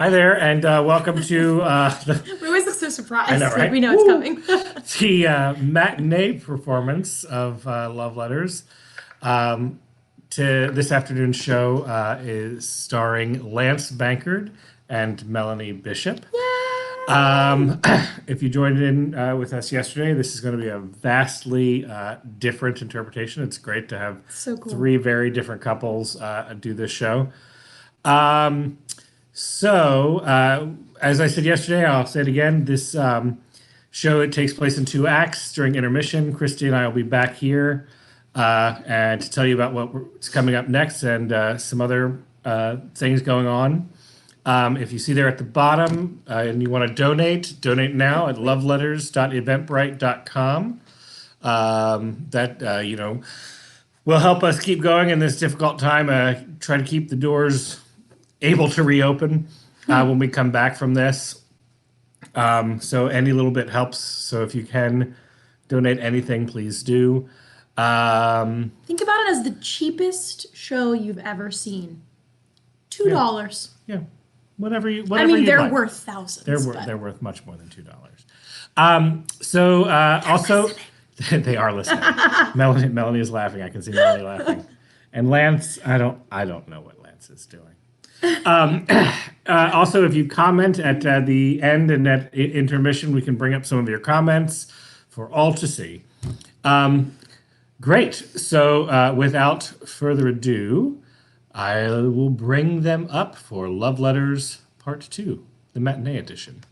Hi there, and welcome to We always look so I know, surprised, like right? we know it's Woo! coming. The matinee performance of Love Letters. Um, to this afternoon's show is starring Lance Bankerd and Melanie Bishop. Yay! Um, if you joined in with us yesterday, this is going to be a vastly different interpretation. It's great to have So cool. three very different couples do this show. Um, so, as I said yesterday, I'll say it again. This show it takes place in two acts during intermission. Christy and I will be back here and to tell you about what's coming up next and some other things going on. If you see there at the bottom and you want to donate, donate now at loveletters.eventbrite.com. That will help us keep going in this difficult time. Try to keep the doors able to reopen when we come back from this. So any little bit helps. So if you can donate anything, please do. Think about it as the cheapest show you've ever seen. Two Yeah, dollars. yeah. Whatever you I whatever mean, you'd they're like. worth thousands, but They're worth much more than $2. So also they are listening. Melanie is laughing. I can see Melanie laughing. And Lance, I don't know what Lance is doing. Also, if you comment at the end and at intermission, we can bring up some of your comments for all to see. Great. So, without further ado, I will bring them up for Love Letters Part 2, the matinee edition.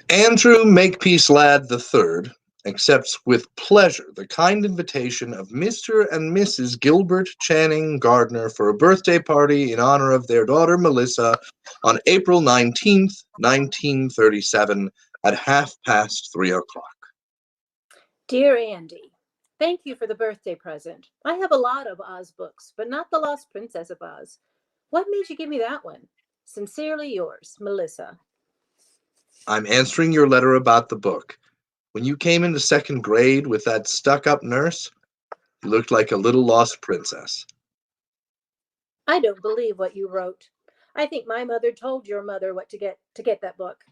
Andrew Makepeace Ladd III accepts with pleasure the kind invitation of Mr. and Mrs. Gilbert Channing Gardner for a birthday party in honor of their daughter Melissa on April 19th, 1937 at 3:30. Dear Andy, thank you for the birthday present. I have a lot of Oz books, but not The Lost Princess of Oz. What made you give me that one? Sincerely yours, Melissa. I'm answering your letter about the book. When you came into second grade with that stuck-up nurse, you looked like a little lost princess. I don't believe what you wrote. I think my mother told your mother what to get that book.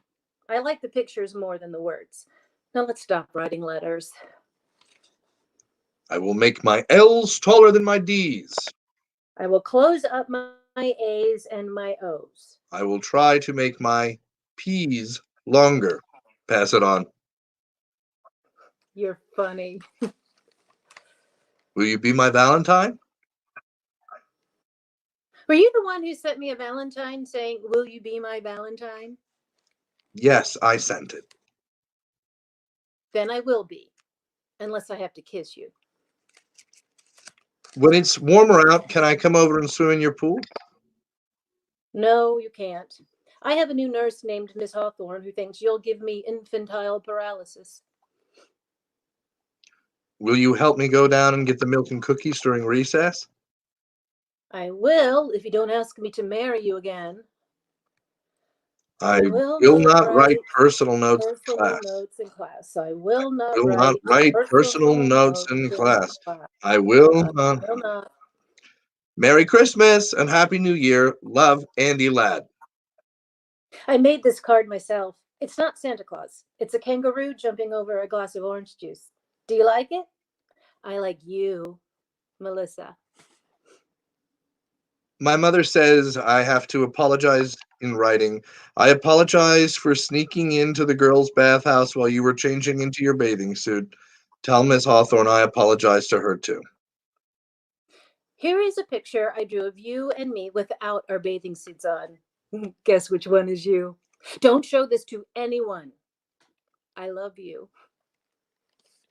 I like the pictures more than the words. Now let's stop writing letters. I will make my L's taller than my D's. I will close up my A's and my O's. I will try to make my P's longer. Pass it on. You're funny. Will you be my Valentine? Were you the one who sent me a Valentine saying, "Will you be my Valentine?" Yes, I sent it. Then I will be, unless I have to kiss you. When it's warmer out, can I come over and swim in your pool? No, you can't. I have a new nurse named Miss Hawthorne who thinks you'll give me infantile paralysis. Will you help me go down and get the milk and cookies during recess? I will, if you don't ask me to marry you again. I will not write personal notes in personal class. notes in class. I will not Will not write personal notes in class. I will not. Merry Christmas and Happy New Year. Love, Andy Ladd. I made this card myself. It's not Santa Claus. It's a kangaroo jumping over a glass of orange juice. Do you like it? I like you, Melissa. My mother says I have to apologize in writing. I apologize for sneaking into the girls' bathhouse while you were changing into your bathing suit. Tell Miss Hawthorne I apologize to her too. Here is a picture I drew of you and me without our bathing suits on. Guess which one is you? Don't show this to anyone. I love you.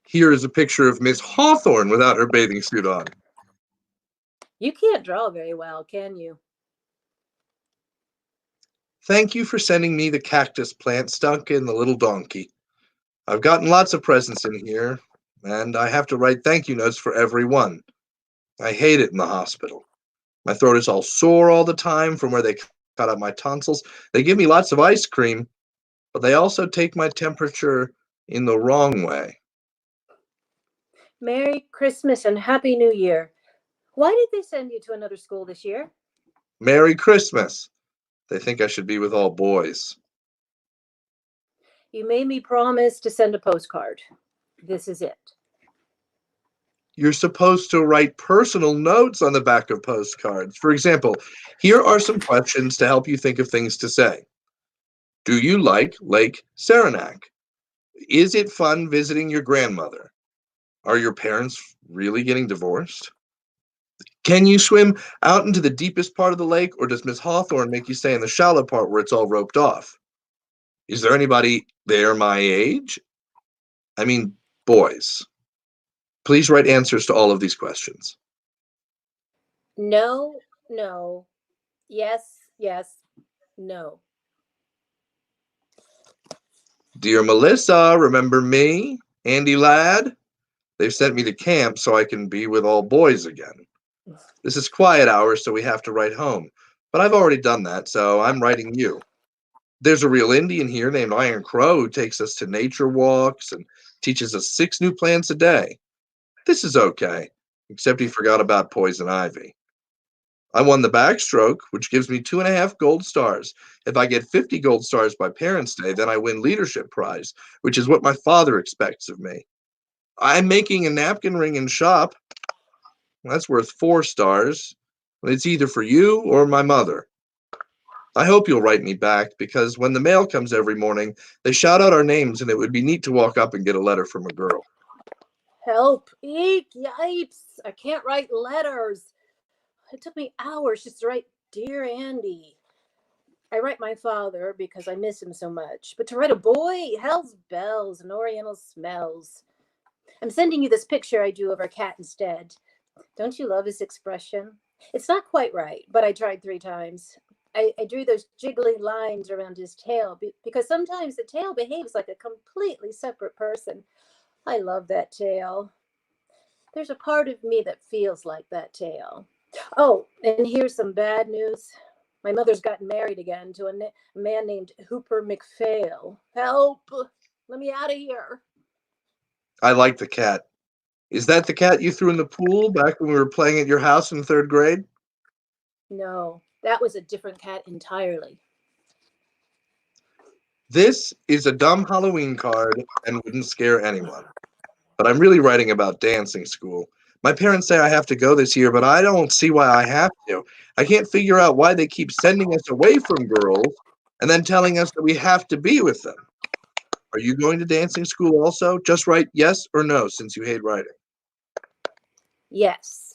Here is a picture of Miss Hawthorne without her bathing suit on. You can't draw very well, can you? Thank you for sending me the cactus plant stuck in the little donkey. I've gotten lots of presents in here, and I have to write thank you notes for every one. I hate it in the hospital. My throat is all sore all the time from where they cut out my tonsils. They give me lots of ice cream, but they also take my temperature in the wrong way. Merry Christmas and Happy New Year. Why did they send you to another school this year? Merry Christmas. They think I should be with all boys. You made me promise to send a postcard. This is it. You're supposed to write personal notes on the back of postcards. For example, here are some questions to help you think of things to say. Do you like Lake Saranac? Is it fun visiting your grandmother? Are your parents really getting divorced? Can you swim out into the deepest part of the lake, or does Miss Hawthorne make you stay in the shallow part where it's all roped off? Is there anybody there my age? I mean, boys. Please write answers to all of these questions. No, no. Yes, yes, no. Dear Melissa, remember me? Andy Ladd? They've sent me to camp so I can be with all boys again. This is quiet hours, so we have to write home. But I've already done that, so I'm writing you. There's a real Indian here named Iron Crow who takes us to nature walks and teaches us 6 new plants a day. This is okay, except he forgot about poison ivy. I won the backstroke, which gives me 2.5 gold stars. If I get 50 gold stars by Parents' Day, then I win leadership prize, which is what my father expects of me. I'm making a napkin ring in shop. That's worth 4 stars. It's either for you or my mother. I hope you'll write me back, because when the mail comes every morning, they shout out our names, and it would be neat to walk up and get a letter from a girl. Help. Eek, yipes. I can't write letters. It took me hours just to write Dear Andy. I write my father because I miss him so much. But to write a boy, hell's bells and oriental smells. I'm sending you this picture I drew of our cat instead. Don't you love his expression? It's not quite right, but I tried 3 times. I drew those jiggly lines around his tail because sometimes the tail behaves like a completely separate person. I love that tail. There's a part of me that feels like that tail. Oh, and here's some bad news. My mother's gotten married again to a man named Hooper McPhail. Help! Let me out of here. I like the cat. Is that the cat you threw in the pool back when we were playing at your house in 3rd grade? No, that was a different cat entirely. This is a dumb Halloween card and wouldn't scare anyone. But I'm really writing about dancing school. My parents say I have to go this year, but I don't see why I have to. I can't figure out why they keep sending us away from girls and then telling us that we have to be with them. Are you going to dancing school also? Just write yes or no, since you hate writing. Yes.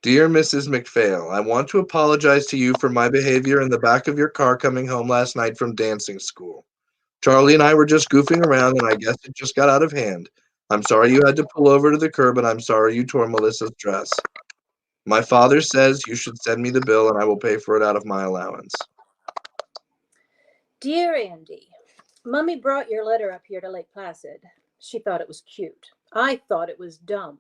Dear Mrs. McPhail, I want to apologize to you for my behavior in the back of your car coming home last night from dancing school. Charlie and I were just goofing around, and I guess it just got out of hand. I'm sorry you had to pull over to the curb, and I'm sorry you tore Melissa's dress. My father says you should send me the bill, and I will pay for it out of my allowance. Dear Andy, Mummy brought your letter up here to Lake Placid. She thought it was cute. I thought it was dumb.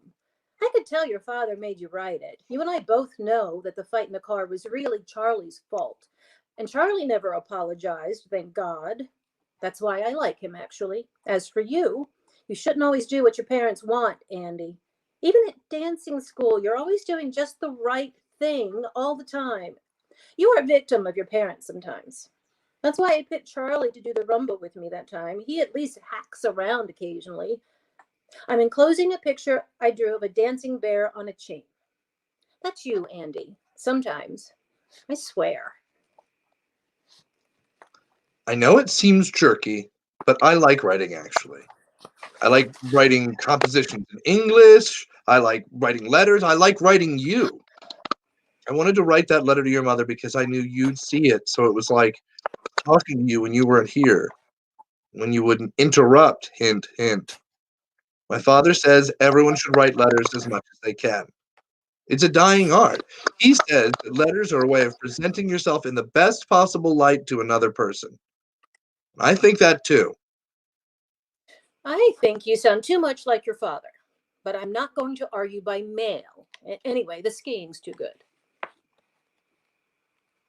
I could tell your father made you write it. You and I both know that the fight in the car was really Charlie's fault. And Charlie never apologized, thank God. That's why I like him, actually. As for you, you shouldn't always do what your parents want, Andy. Even at dancing school, you're always doing just the right thing all the time. You are a victim of your parents sometimes. That's why I picked Charlie to do the rumba with me that time. He at least hacks around occasionally. I'm enclosing a picture I drew of a dancing bear on a chain. That's you, Andy. Sometimes. I swear. I know it seems jerky, but I like writing, actually. I like writing compositions in English. I like writing letters. I like writing you. I wanted to write that letter to your mother because I knew you'd see it, so it was like talking to you when you weren't here, when you wouldn't interrupt, hint, hint. My father says everyone should write letters as much as they can. It's a dying art. He says that letters are a way of presenting yourself in the best possible light to another person. I think that too. I think you sound too much like your father, but I'm not going to argue by mail. Anyway, the skiing's too good.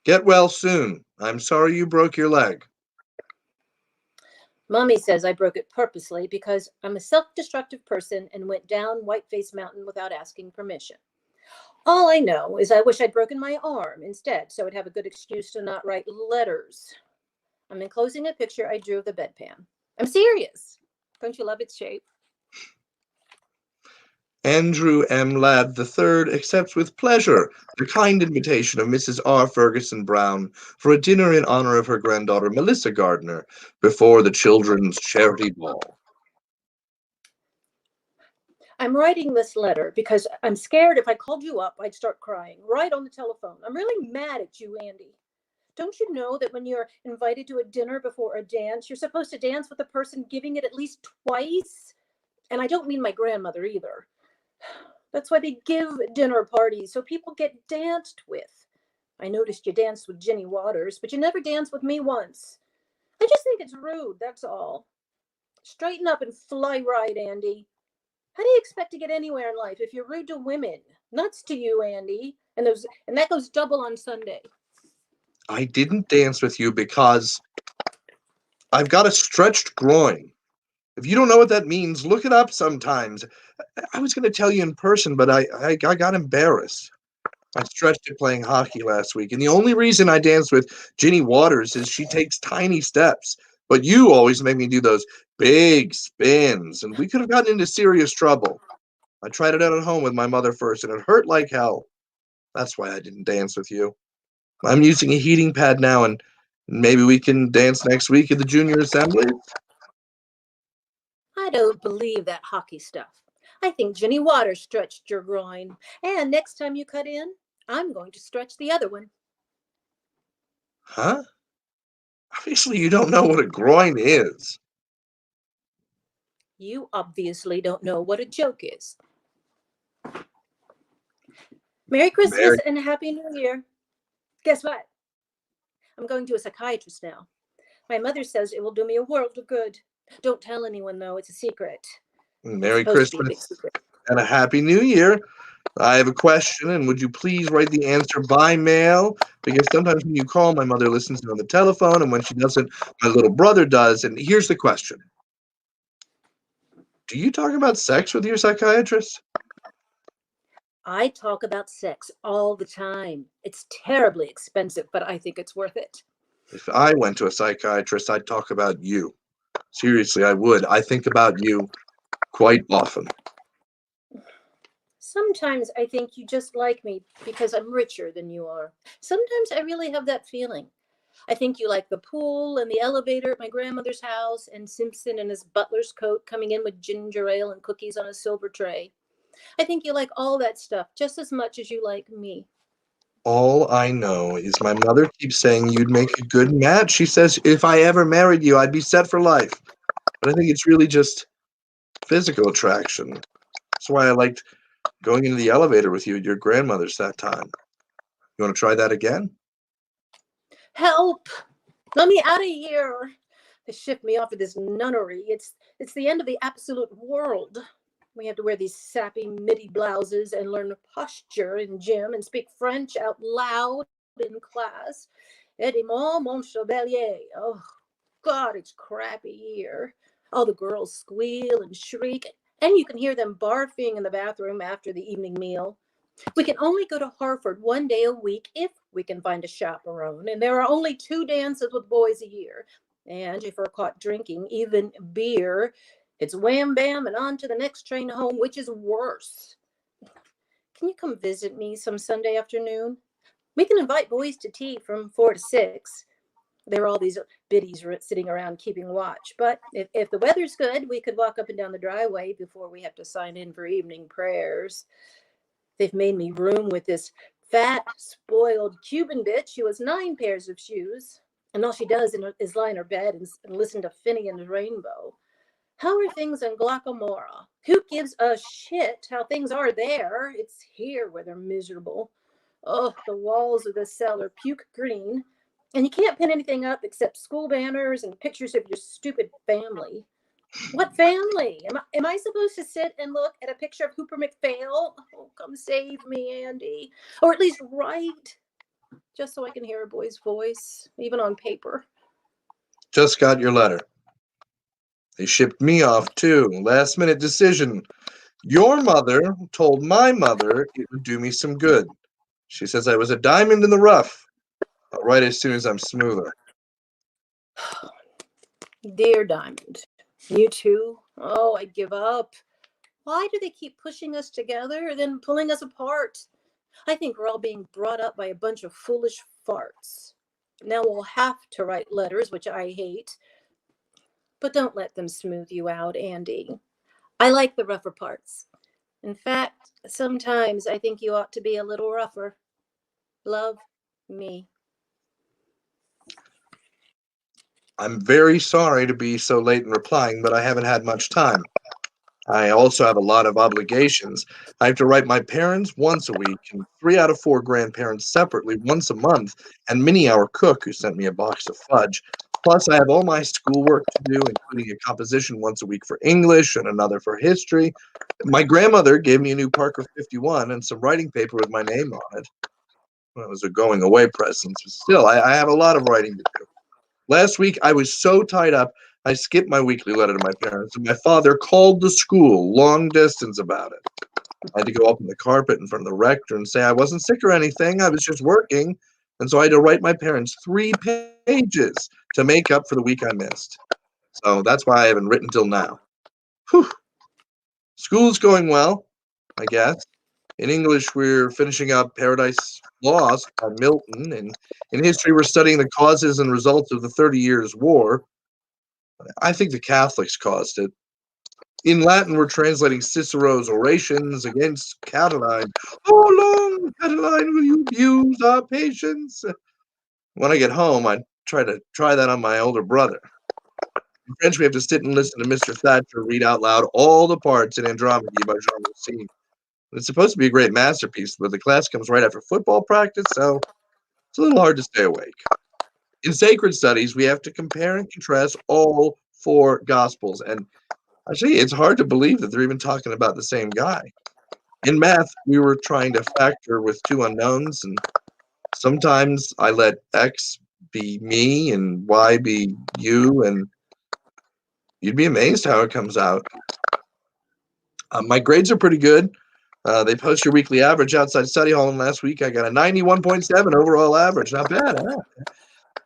Get well soon. I'm sorry you broke your leg. Mommy says I broke it purposely because I'm a self-destructive person and went down Whiteface Mountain without asking permission. All I know is I wish I'd broken my arm instead so I'd have a good excuse to not write letters. I'm enclosing a picture I drew of the bedpan. I'm serious. Don't you love its shape? Andrew M. Ladd III accepts with pleasure the kind invitation of Mrs. R. Ferguson Brown for a dinner in honor of her granddaughter Melissa Gardner before the Children's Charity Ball. I'm writing this letter because I'm scared if I called you up, I'd start crying right on the telephone. I'm really mad at you, Andy. Don't you know that when you're invited to a dinner before a dance, you're supposed to dance with the person giving it at least twice? And I don't mean my grandmother either. That's why they give dinner parties, so people get danced with. I noticed you danced with Ginny Waters, but you never danced with me once. I just think it's rude, that's all. Straighten up and fly right, Andy. How do you expect to get anywhere in life if you're rude to women? Nuts to you, Andy. And that goes double on Sunday. I didn't dance with you because I've got a stretched groin. If you don't know what that means, look it up sometimes. I was going to tell you in person, but I got embarrassed. I stretched it playing hockey last week, and the only reason I dance with Ginny Waters is she takes tiny steps. But you always make me do those big spins, and we could have gotten into serious trouble. I tried it out at home with my mother first, and it hurt like hell. That's why I didn't dance with you. I'm using a heating pad now, and maybe we can dance next week at the junior assembly. I don't believe that hockey stuff. I think Ginny Waters stretched your groin. And next time you cut in, I'm going to stretch the other one. Huh? Obviously, you don't know what a groin is. You obviously don't know what a joke is. Merry Christmas and Happy New Year. Guess what? I'm going to a psychiatrist now. My mother says it will do me a world of good. Don't tell anyone, though. It's a secret. Merry Christmas and a Happy New Year. I have a question, and would you please write the answer by mail? Because sometimes when you call, my mother listens on the telephone, and when she doesn't, my little brother does. And here's the question. Do you talk about sex with your psychiatrist? I talk about sex all the time. It's terribly expensive, but I think it's worth it. If I went to a psychiatrist, I'd talk about you. Seriously, I would. I think about you quite often. Sometimes I think you just like me because I'm richer than you are. Sometimes I really have that feeling. I think you like the pool and the elevator at my grandmother's house and Simpson in his butler's coat coming in with ginger ale and cookies on a silver tray. I think you like all that stuff just as much as you like me. All I know is my mother keeps saying you'd make a good match. She says if I ever married you, I'd be set for life. But I think it's really just physical attraction. That's why I liked going into the elevator with you at your grandmother's that time. You want to try that again? Help! Let me out of here! They shipped me off to this nunnery. It's the end of the absolute world. We have to wear these sappy midi blouses and learn posture in gym and speak French out loud in class. Edimont, mon chevalier. Oh, God, it's crappy here. All the girls squeal and shriek, and you can hear them barfing in the bathroom after the evening meal. We can only go to Harford one day a week if we can find a chaperone, and there are only 2 dances with boys a year. And if we're caught drinking even beer, it's wham bam and on to the next train home, which is worse. Can you come visit me some Sunday afternoon? We can invite boys to tea from 4 to 6. There are all these biddies sitting around keeping watch. But if the weather's good, we could walk up and down the driveway before we have to sign in for evening prayers. They've made me room with this fat, spoiled Cuban bitch who has 9 pairs of shoes. And all she does is lie in her bed and listen to Finny and the Rainbow. How are things in Glockamora? Who gives a shit how things are there? It's here where they're miserable. Oh, the walls of the cell are puke green. And you can't pin anything up except school banners and pictures of your stupid family. What family? Am I supposed to sit and look at a picture of Hooper McPhail? Oh, come save me, Andy. Or at least write. just so I can hear a boy's voice, even on paper. Just got your letter. They shipped me off too. Last minute decision. Your mother told my mother it would do me some good. She says I was a diamond in the rough. I'll write as soon as I'm smoother. Dear Diamond, you too? Oh, I give up. Why do they keep pushing us together, then pulling us apart? I think we're all being brought up by a bunch of foolish farts. Now we'll have to write letters, which I hate. But don't let them smooth you out, Andy. I like the rougher parts. In fact, sometimes I think you ought to be a little rougher. Love, me. I'm very sorry to be so late in replying, but I haven't had much time. I also have a lot of obligations. I have to write my parents once a week, and 3 out of 4 grandparents separately once a month, and Minnie, our cook, who sent me a box of fudge. Plus, I have all my schoolwork to do, including a composition once a week for English and another for history. My grandmother gave me a new Parker 51 and some writing paper with my name on it. Well, it was a going away present, but still, I have a lot of writing to do. Last week, I was so tied up, I skipped my weekly letter to my parents, and my father called the school long distance about it. I had to go up on the carpet in front of the rector and say I wasn't sick or anything, I was just working. And so I had to write my parents 3 pages to make up for the week I missed. So that's why I haven't written till now. Whew. School's going well, I guess. In English, we're finishing up Paradise Lost by Milton, and in history, we're studying the causes and results of the 30 Years' War. I think the Catholics caused it. In Latin, we're translating Cicero's orations against Catiline. How long, Catiline, will you abuse our patience? When I get home, I try that on my older brother. In French, we have to sit and listen to Mr. Thatcher read out loud all the parts in Andromache by Jean Racine. It's supposed to be a great masterpiece, but the class comes right after football practice, so it's a little hard to stay awake. In sacred studies, we have to compare and contrast all 4 gospels, and actually, it's hard to believe that they're even talking about the same guy. In math, we were trying to factor with 2 unknowns, and sometimes I let X be me and Y be you, and you'd be amazed how it comes out. My grades are pretty good. They post your weekly average outside study hall, and last week I got a 91.7 overall average. Not bad, huh?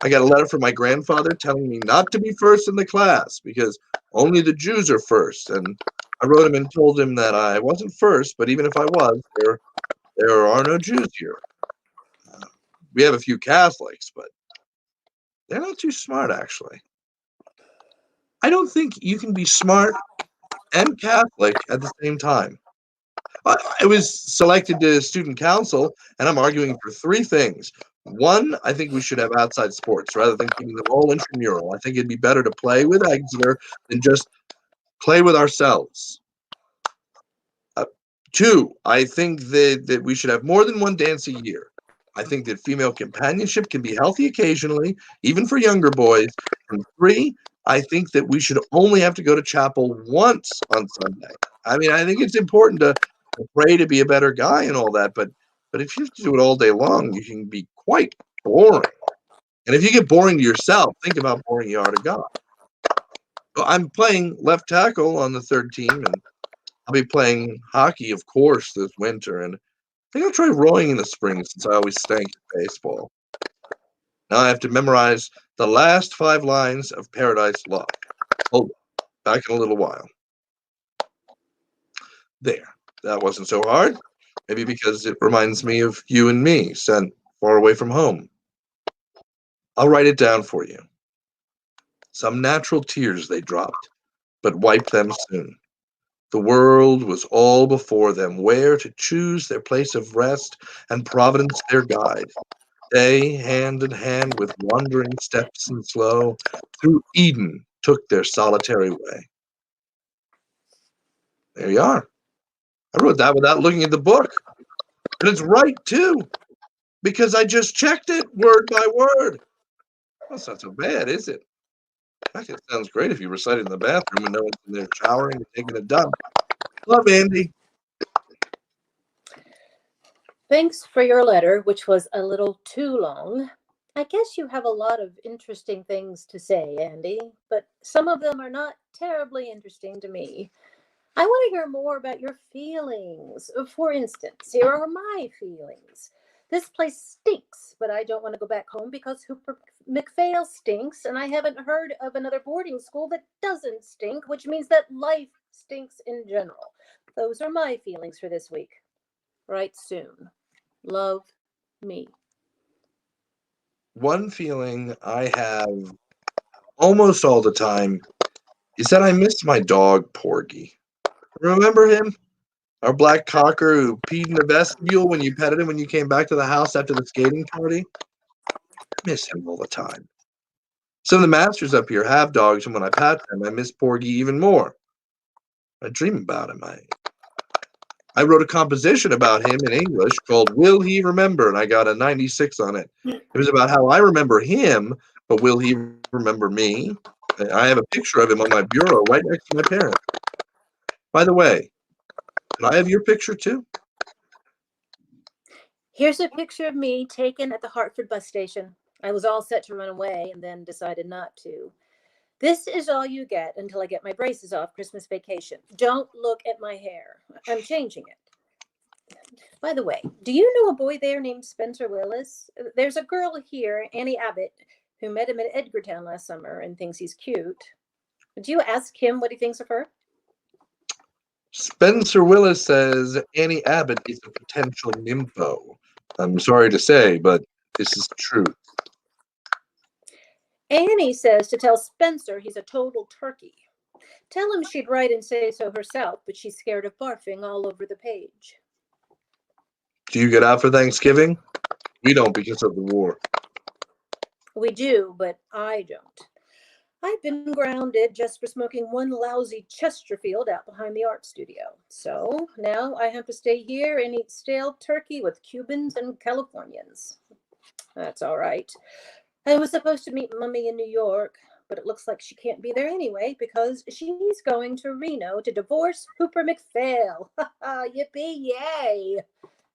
I got a letter from my grandfather telling me not to be first in the class because only the Jews are first. And I wrote him and told him that I wasn't first, but even if I was, there are no Jews here. We have a few Catholics, but they're not too smart, actually. I don't think you can be smart and Catholic at the same time. I was selected to student council, and I'm arguing for 3 things. 1, I think we should have outside sports rather than keeping them all intramural. I think it'd be better to play with Exeter than just play with ourselves. 2, I think that we should have more than 1 dance a year. I think that female companionship can be healthy occasionally, even for younger boys. And 3, I think that we should only have to go to chapel once on Sunday. I mean, I think it's important to pray to be a better guy and all that, but if you have to do it all day long, you can be quite boring. And if you get boring to yourself, think about how boring you are to God. So I'm playing left tackle on the 3rd team, and I'll be playing hockey, of course, this winter. And I think I'll try rowing in the spring since I always stank at baseball. Now I have to memorize the last 5 lines of Paradise Lost. Hold on, back in a little while. There. That wasn't so hard. Maybe because it reminds me of you and me, sent far away from home. I'll write it down for you. Some natural tears they dropped, but wiped them soon. The world was all before them, where to choose their place of rest, and Providence their guide. They, hand in hand with wandering steps and slow, through Eden took their solitary way. There you are. I wrote that without looking at the book. And it's right, too, because I just checked it word by word. That's not so bad, is it? In fact, it sounds great if you recite it in the bathroom and no one's in there showering and taking a dump. Love, Andy. Thanks for your letter, which was a little too long. I guess you have a lot of interesting things to say, Andy, but some of them are not terribly interesting to me. I want to hear more about your feelings. For instance, here are my feelings. This place stinks, but I don't want to go back home because Hooper McPhail stinks, and I haven't heard of another boarding school that doesn't stink, which means that life stinks in general. Those are my feelings for this week. Write soon. Love, me. One feeling I have almost all the time is that I miss my dog, Porgy. Remember him? Our black cocker who peed in the vestibule when you petted him when you came back to the house after the skating party? I miss him all the time. Some of the masters up here have dogs, and when I pat them, I miss Porgy even more. I dream about him. I wrote a composition about him in English called Will He Remember, and I got a 96 on it. It was about how I remember him, but will he remember me? I have a picture of him on my bureau right next to my parents. By the way, can I have your picture too? Here's a picture of me taken at the Hartford bus station. I was all set to run away and then decided not to. This is all you get until I get my braces off Christmas vacation. Don't look at my hair. I'm changing it. By the way, do you know a boy there named Spencer Willis? There's a girl here, Annie Abbott, who met him at Edgartown last summer and thinks he's cute. Would you ask him what he thinks of her? Spencer Willis says Annie Abbott is a potential nympho. I'm sorry to say, but this is true. Annie says to tell Spencer he's a total turkey. Tell him she'd write and say so herself, but she's scared of barfing all over the page. Do you get out for Thanksgiving? We don't because of the war. We do, but I don't. I've been grounded just for smoking one lousy Chesterfield out behind the art studio. So now I have to stay here and eat stale turkey with Cubans and Californians. That's all right. I was supposed to meet Mummy in New York, but it looks like she can't be there anyway because she's going to Reno to divorce Hooper McPhail. Yippee, yay!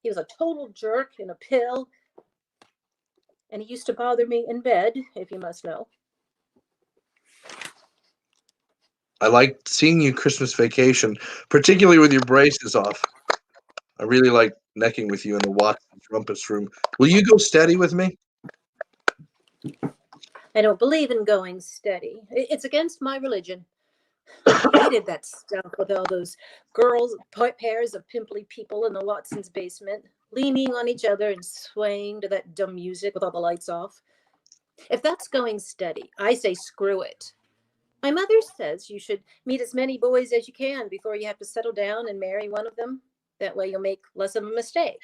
He was a total jerk in a pill, and he used to bother me in bed, if you must know. I liked seeing you Christmas vacation, particularly with your braces off. I really like necking with you in the Watson's rumpus room. Will you go steady with me? I don't believe in going steady. It's against my religion. I hated that stuff with all those girls, pairs of pimply people in the Watson's basement, leaning on each other and swaying to that dumb music with all the lights off. If that's going steady, I say screw it. My mother says you should meet as many boys as you can before you have to settle down and marry one of them. That way you'll make less of a mistake.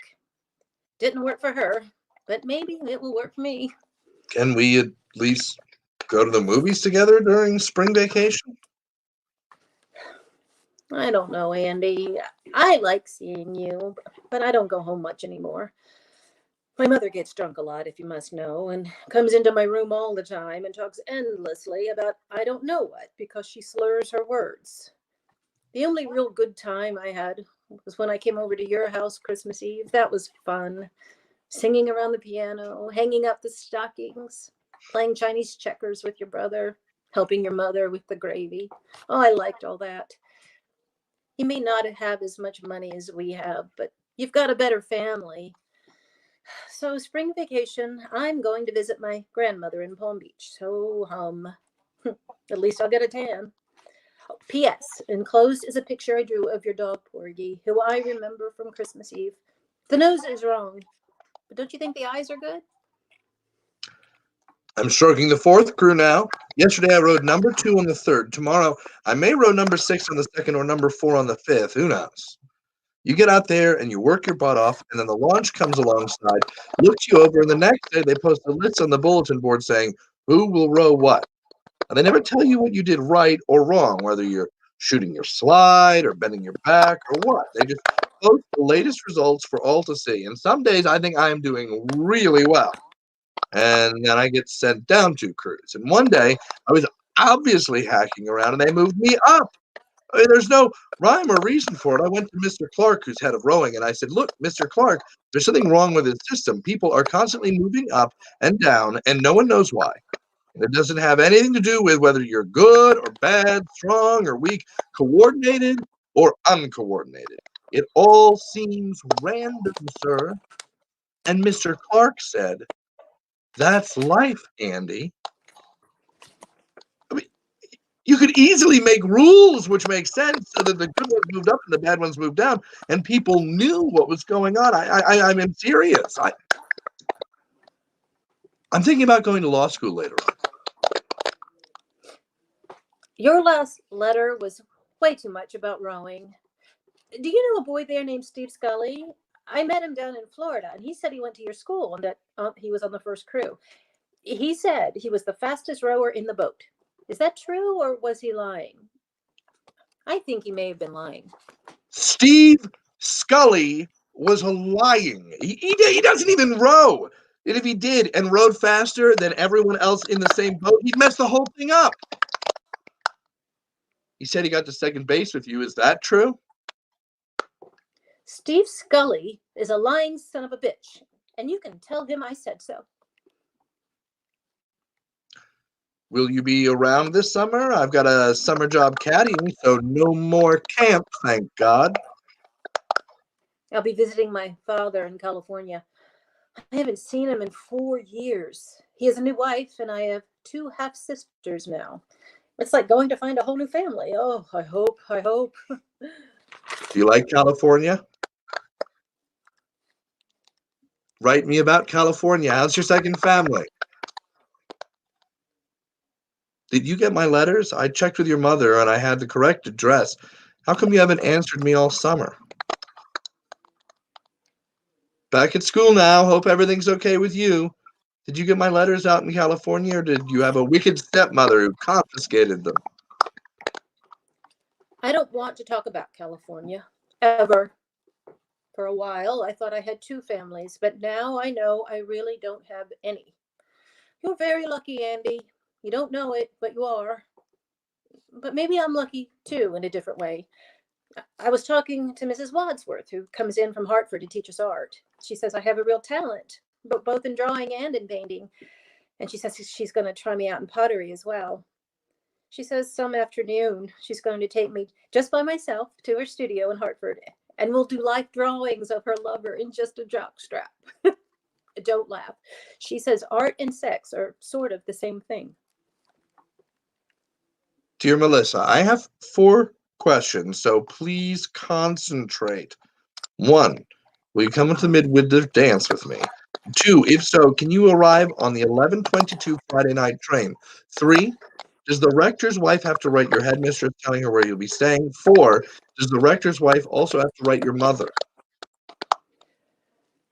Didn't work for her, but maybe it will work for me. Can we at least go to the movies together during spring vacation? I don't know, Andy. I like seeing you, but I don't go home much anymore. My mother gets drunk a lot, if you must know, and comes into my room all the time and talks endlessly about I don't know what because she slurs her words. The only real good time I had was when I came over to your house Christmas Eve. That was fun. Singing around the piano, hanging up the stockings, playing Chinese checkers with your brother, helping your mother with the gravy. Oh, I liked all that. You may not have as much money as we have, but you've got a better family. So spring vacation, I'm going to visit my grandmother in Palm Beach. So, at least I'll get a tan. Oh, P.S. Enclosed is a picture I drew of your dog, Porgy, who I remember from Christmas Eve. The nose is wrong, but don't you think the eyes are good? I'm stroking the fourth crew now. Yesterday I rode number 2 on the 3rd. Tomorrow I may row number 6 on the 2nd or number 4 on the 5th. Who knows? You get out there and you work your butt off, and then the launch comes alongside, looks you over, and the next day they post a list on the bulletin board saying, who will row what? And they never tell you what you did right or wrong, whether you're shooting your slide or bending your back or what. They just post the latest results for all to see. And some days I think I am doing really well. And then I get sent down 2 crews. And one day I was obviously hacking around and they moved me up I mean, there's no rhyme or reason for it. I went to Mr. Clark, who's head of rowing, and I said, look, Mr. Clark, there's something wrong with his system. People are constantly moving up and down, and no one knows why. And it doesn't have anything to do with whether you're good or bad, strong or weak, coordinated or uncoordinated. It all seems random, sir. And Mr. Clark said, that's life, Andy. I mean, you could easily make rules which make sense so that the good ones moved up and the bad ones moved down, and people knew what was going on. I'm serious. I'm thinking about going to law school later on. Your last letter was way too much about rowing. Do you know a boy there named Steve Scully? I met him down in Florida, and he said he went to your school and that he was on the first crew. He said he was the fastest rower in the boat. Is that true, or was he lying? I think he may have been lying. Steve Scully was lying. He doesn't even row. And if he did and rowed faster than everyone else in the same boat, he'd mess the whole thing up. He said he got to second base with you. Is that true? Steve Scully is a lying son of a bitch, and you can tell him I said so. Will you be around this summer? I've got a summer job caddying, so no more camp, thank God. I'll be visiting my father in California. I haven't seen him in 4 years. He has a new wife, and I have 2 half-sisters now. It's like going to find a whole new family. Oh, I hope. Do you like California? Write me about California. How's your second family? Did you get my letters? I checked with your mother, and I had the correct address. How come you haven't answered me all summer? Back at school now. Hope everything's okay with you. Did you get my letters out in California, or did you have a wicked stepmother who confiscated them? I don't want to talk about California, ever. For a while, I thought I had 2 families, but now I know I really don't have any. You're very lucky, Andy. You don't know it, but you are. But maybe I'm lucky, too, in a different way. I was talking to Mrs. Wadsworth, who comes in from Hartford to teach us art. She says I have a real talent, but both in drawing and in painting. And she says she's going to try me out in pottery as well. She says some afternoon she's going to take me just by myself to her studio in Hartford, and we'll do life drawings of her lover in just a jockstrap. Don't laugh. She says art and sex are sort of the same thing. Dear Melissa, I have 4 questions, so please concentrate. 1, will you come to the midwinter dance with me? 2, if so, can you arrive on the 11:22 Friday night train? 3, does the rector's wife have to write your headmistress telling her where you'll be staying? 4, does the rector's wife also have to write your mother?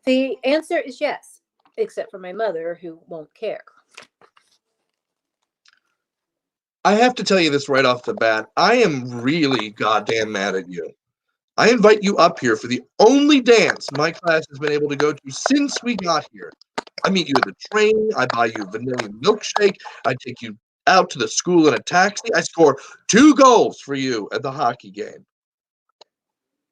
The answer is yes, except for my mother, who won't care. I have to tell you this right off the bat. I am really goddamn mad at you. I invite you up here for the only dance my class has been able to go to since we got here. I meet you at the train. I buy you a vanilla milkshake. I take you out to the school in a taxi. I score 2 goals for you at the hockey game.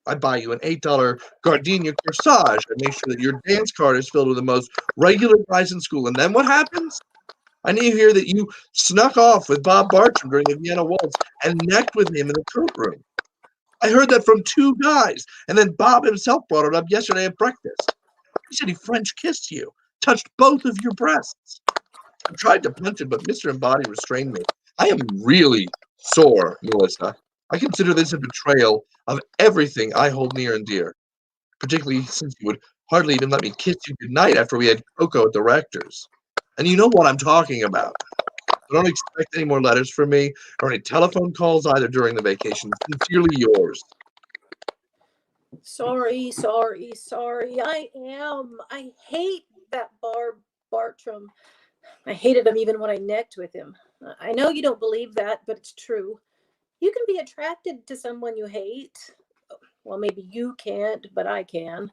I buy you an $8 gardenia corsage. I make sure that your dance card is filled with the most regular guys in school. And then what happens? I need to hear that you snuck off with Bob Bartram during the Vienna Waltz and necked with him in the coat room. I heard that from 2 guys, and then Bob himself brought it up yesterday at breakfast. He said he French kissed you, touched both of your breasts. I tried to punch him, but Mr. Embody restrained me. I am really sore, Melissa. I consider this a betrayal of everything I hold near and dear, particularly since you would hardly even let me kiss you goodnight after we had cocoa at the rector's. And you know what I'm talking about. So don't expect any more letters from me or any telephone calls either during the vacation. Sincerely yours. Sorry. I am. I hate that Bartram. I hated him even when I necked with him. I know you don't believe that, but it's true. You can be attracted to someone you hate. Well, maybe you can't, but I can.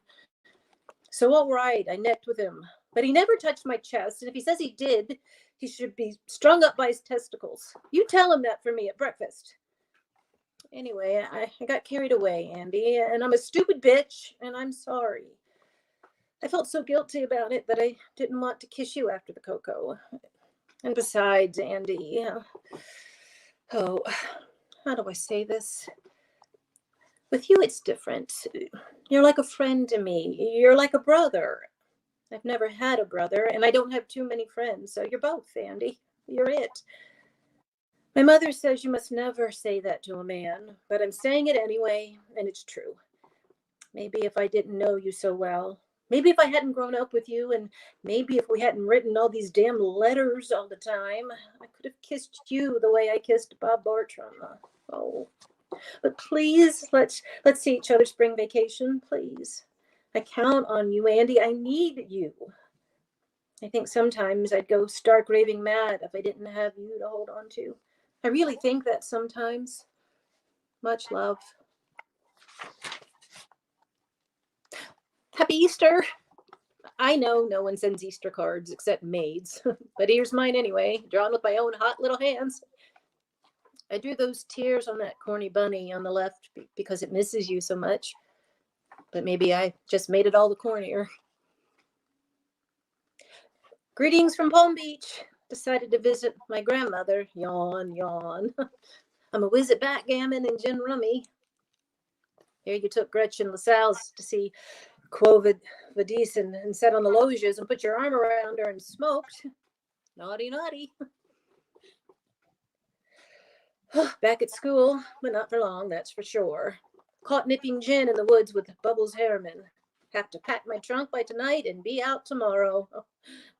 So, all right, I necked with him. But he never touched my chest, and if he says he did, he should be strung up by his testicles. You tell him that for me at breakfast. Anyway, I got carried away, Andy, and I'm a stupid bitch, and I'm sorry. I felt so guilty about it that I didn't want to kiss you after the cocoa. And besides, Andy, oh, how do I say this? With you, it's different. You're like a friend to me. You're like a brother. I've never had a brother, and I don't have too many friends, so you're both, Andy. You're it. My mother says you must never say that to a man, but I'm saying it anyway, and it's true. Maybe if I didn't know you so well, maybe if I hadn't grown up with you, and maybe if we hadn't written all these damn letters all the time, I could have kissed you the way I kissed Bob Bartram. Oh, but please, let's see each other spring vacation, please. I count on you, Andy. I need you. I think sometimes I'd go stark raving mad if I didn't have you to hold on to. I really think that sometimes. Much love. Happy Easter. I know no one sends Easter cards except maids, but here's mine anyway, drawn with my own hot little hands. I drew those tears on that corny bunny on the left because it misses you so much, but maybe I just made it all the cornier. Greetings from Palm Beach. Decided to visit my grandmother. Yawn, yawn. I'm a whiz at backgammon and gin rummy. Here you took Gretchen LaSalle's to see Quo Vadis and sat on the loges and put your arm around her and smoked. Naughty, naughty. Back at school, but not for long, that's for sure. Caught nipping gin in the woods with Bubbles Harriman. Have to pack my trunk by tonight and be out tomorrow. Oh,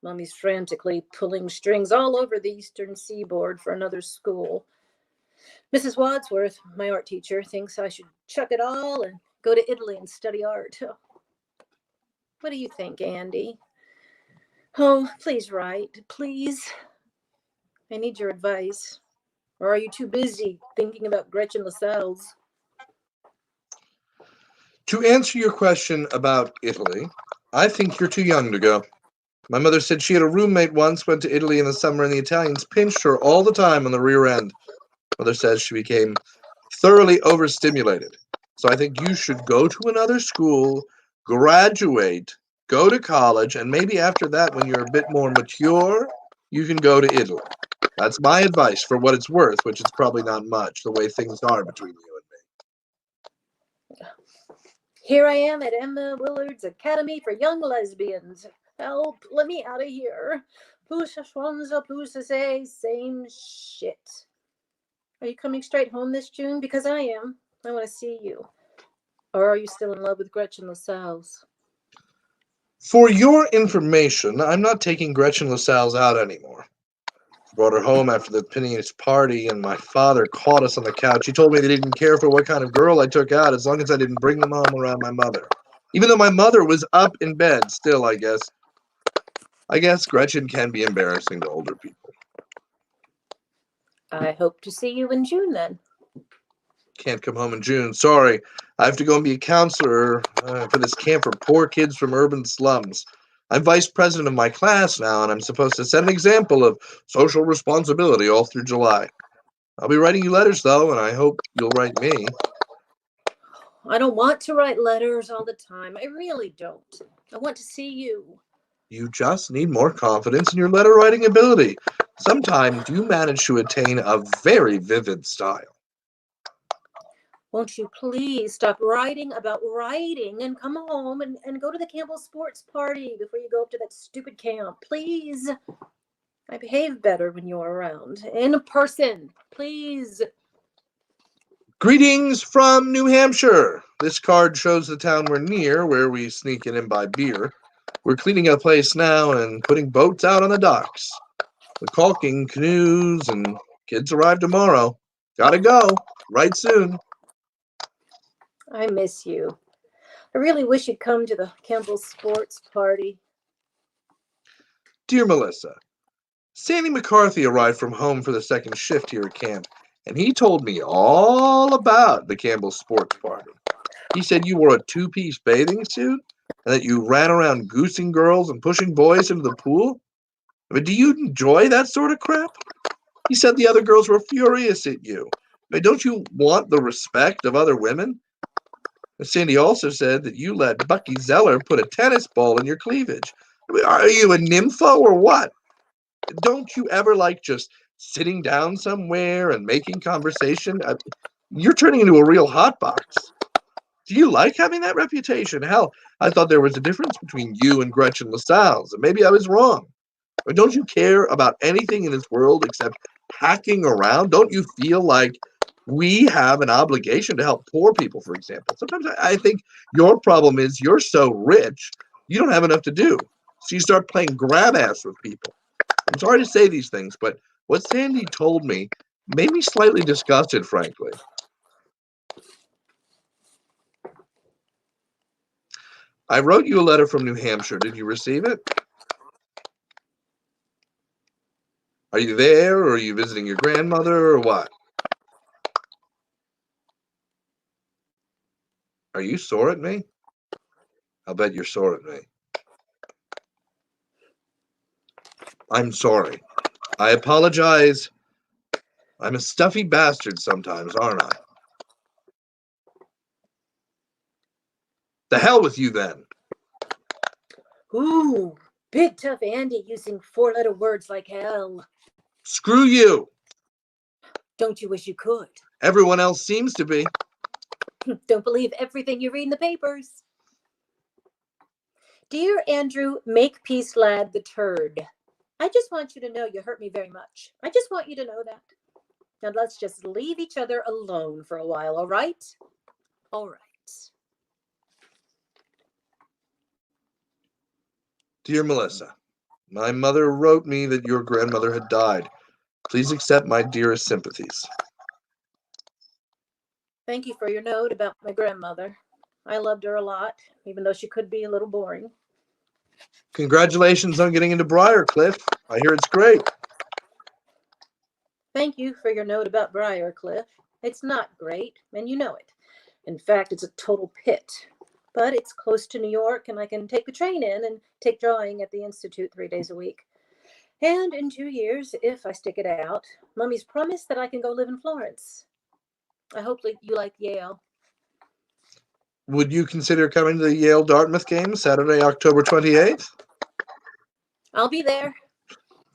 Mommy's frantically pulling strings all over the eastern seaboard for another school. Mrs. Wadsworth, my art teacher, thinks I should chuck it all and go to Italy and study art. Oh. What do you think, Andy? Oh, please write, please. I need your advice. Or are you too busy thinking about Gretchen LaSalle's? To answer your question about Italy, I think you're too young to go. My mother said she had a roommate once, went to Italy in the summer, and the Italians pinched her all the time on the rear end. Mother says she became thoroughly overstimulated. So I think you should go to another school, graduate, go to college, and maybe after that, when you're a bit more mature, you can go to Italy. That's my advice for what it's worth, which is probably not much, the way things are between you and me. Here I am at Emma Willard's Academy for Young Lesbians. Help, let me out of here. Pusa Schwanza, Pusa say, same shit. Are you coming straight home this June? Because I am. I want to see you. Or are you still in love with Gretchen LaSalle's? For your information, I'm not taking Gretchen LaSalle's out anymore. Brought her home after the Pinnace party, and my father caught us on the couch. He told me they didn't care for what kind of girl I took out as long as I didn't bring them home around my mother. Even though my mother was up in bed, still, I guess Gretchen can be embarrassing to older people. I hope to see you in June then. Can't come home in June. Sorry. I have to go and be a counselor for this camp for poor kids from urban slums. I'm vice president of my class now, and I'm supposed to set an example of social responsibility all through July. I'll be writing you letters, though, and I hope you'll write me. I don't want to write letters all the time. I really don't. I want to see you. You just need more confidence in your letter writing ability. Sometimes you manage to attain a very vivid style. Won't you please stop writing about writing and come home and go to the Campbell sports party before you go up to that stupid camp? Please. I behave better when you're around. In person. Please. Greetings from New Hampshire. This card shows the town we're near, where we sneak in and buy beer. We're cleaning a place now and putting boats out on the docks. The caulking, canoes, and kids arrive tomorrow. Gotta go. Right soon. I miss you. I really wish you'd come to the Campbell sports party. Dear Melissa, Sandy McCarthy arrived from home for the second shift here at camp, and he told me all about the Campbell sports party. He said you wore a two-piece bathing suit and that you ran around goosing girls and pushing boys into the pool. I mean, do you enjoy that sort of crap? He said the other girls were furious at you. mean, don't you want the respect of other women? Cindy also said that you let Bucky Zeller put a tennis ball in your cleavage. I mean, are you a nympho or what? Don't you ever like just sitting down somewhere and making conversation? You're turning into a real hotbox. Do you like having that reputation? Hell, I thought there was a difference between you and Gretchen LaSalle's, and maybe I was wrong. But don't you care about anything in this world except hacking around? Don't you feel like we have an obligation to help poor people, for example? Sometimes I think your problem is you're so rich, you don't have enough to do. So you start playing grab ass with people. I'm sorry to say these things, but what Sandy told me made me slightly disgusted, frankly. I wrote you a letter from New Hampshire. Did you receive it? Are you there, or are you visiting your grandmother, or what? Are you sore at me? I'll bet you're sore at me. I'm sorry. I apologize. I'm a stuffy bastard sometimes, aren't I? The hell with you, then. Ooh, big tough Andy using 4-letter words like hell. Screw you. Don't you wish you could? Everyone else seems to be. Don't believe everything you read in the papers. Dear Andrew Makepeace Lad the Turd, I just want you to know you hurt me very much. I just want you to know that. Now let's just leave each other alone for a while, all right? All right. Dear Melissa, my mother wrote me that your grandmother had died. Please accept my dearest sympathies. Thank you for your note about my grandmother. I loved her a lot, even though she could be a little boring. Congratulations on getting into Briarcliff. I hear it's great. Thank you for your note about Briarcliff. It's not great, and you know it. In fact, it's a total pit. But it's close to New York, and I can take the train in and take drawing at the Institute 3 days a week. And in 2 years, if I stick it out, Mummy's promised that I can go live in Florence. I hope you like Yale. Would you consider coming to the Yale-Dartmouth game Saturday, October 28th? I'll be there.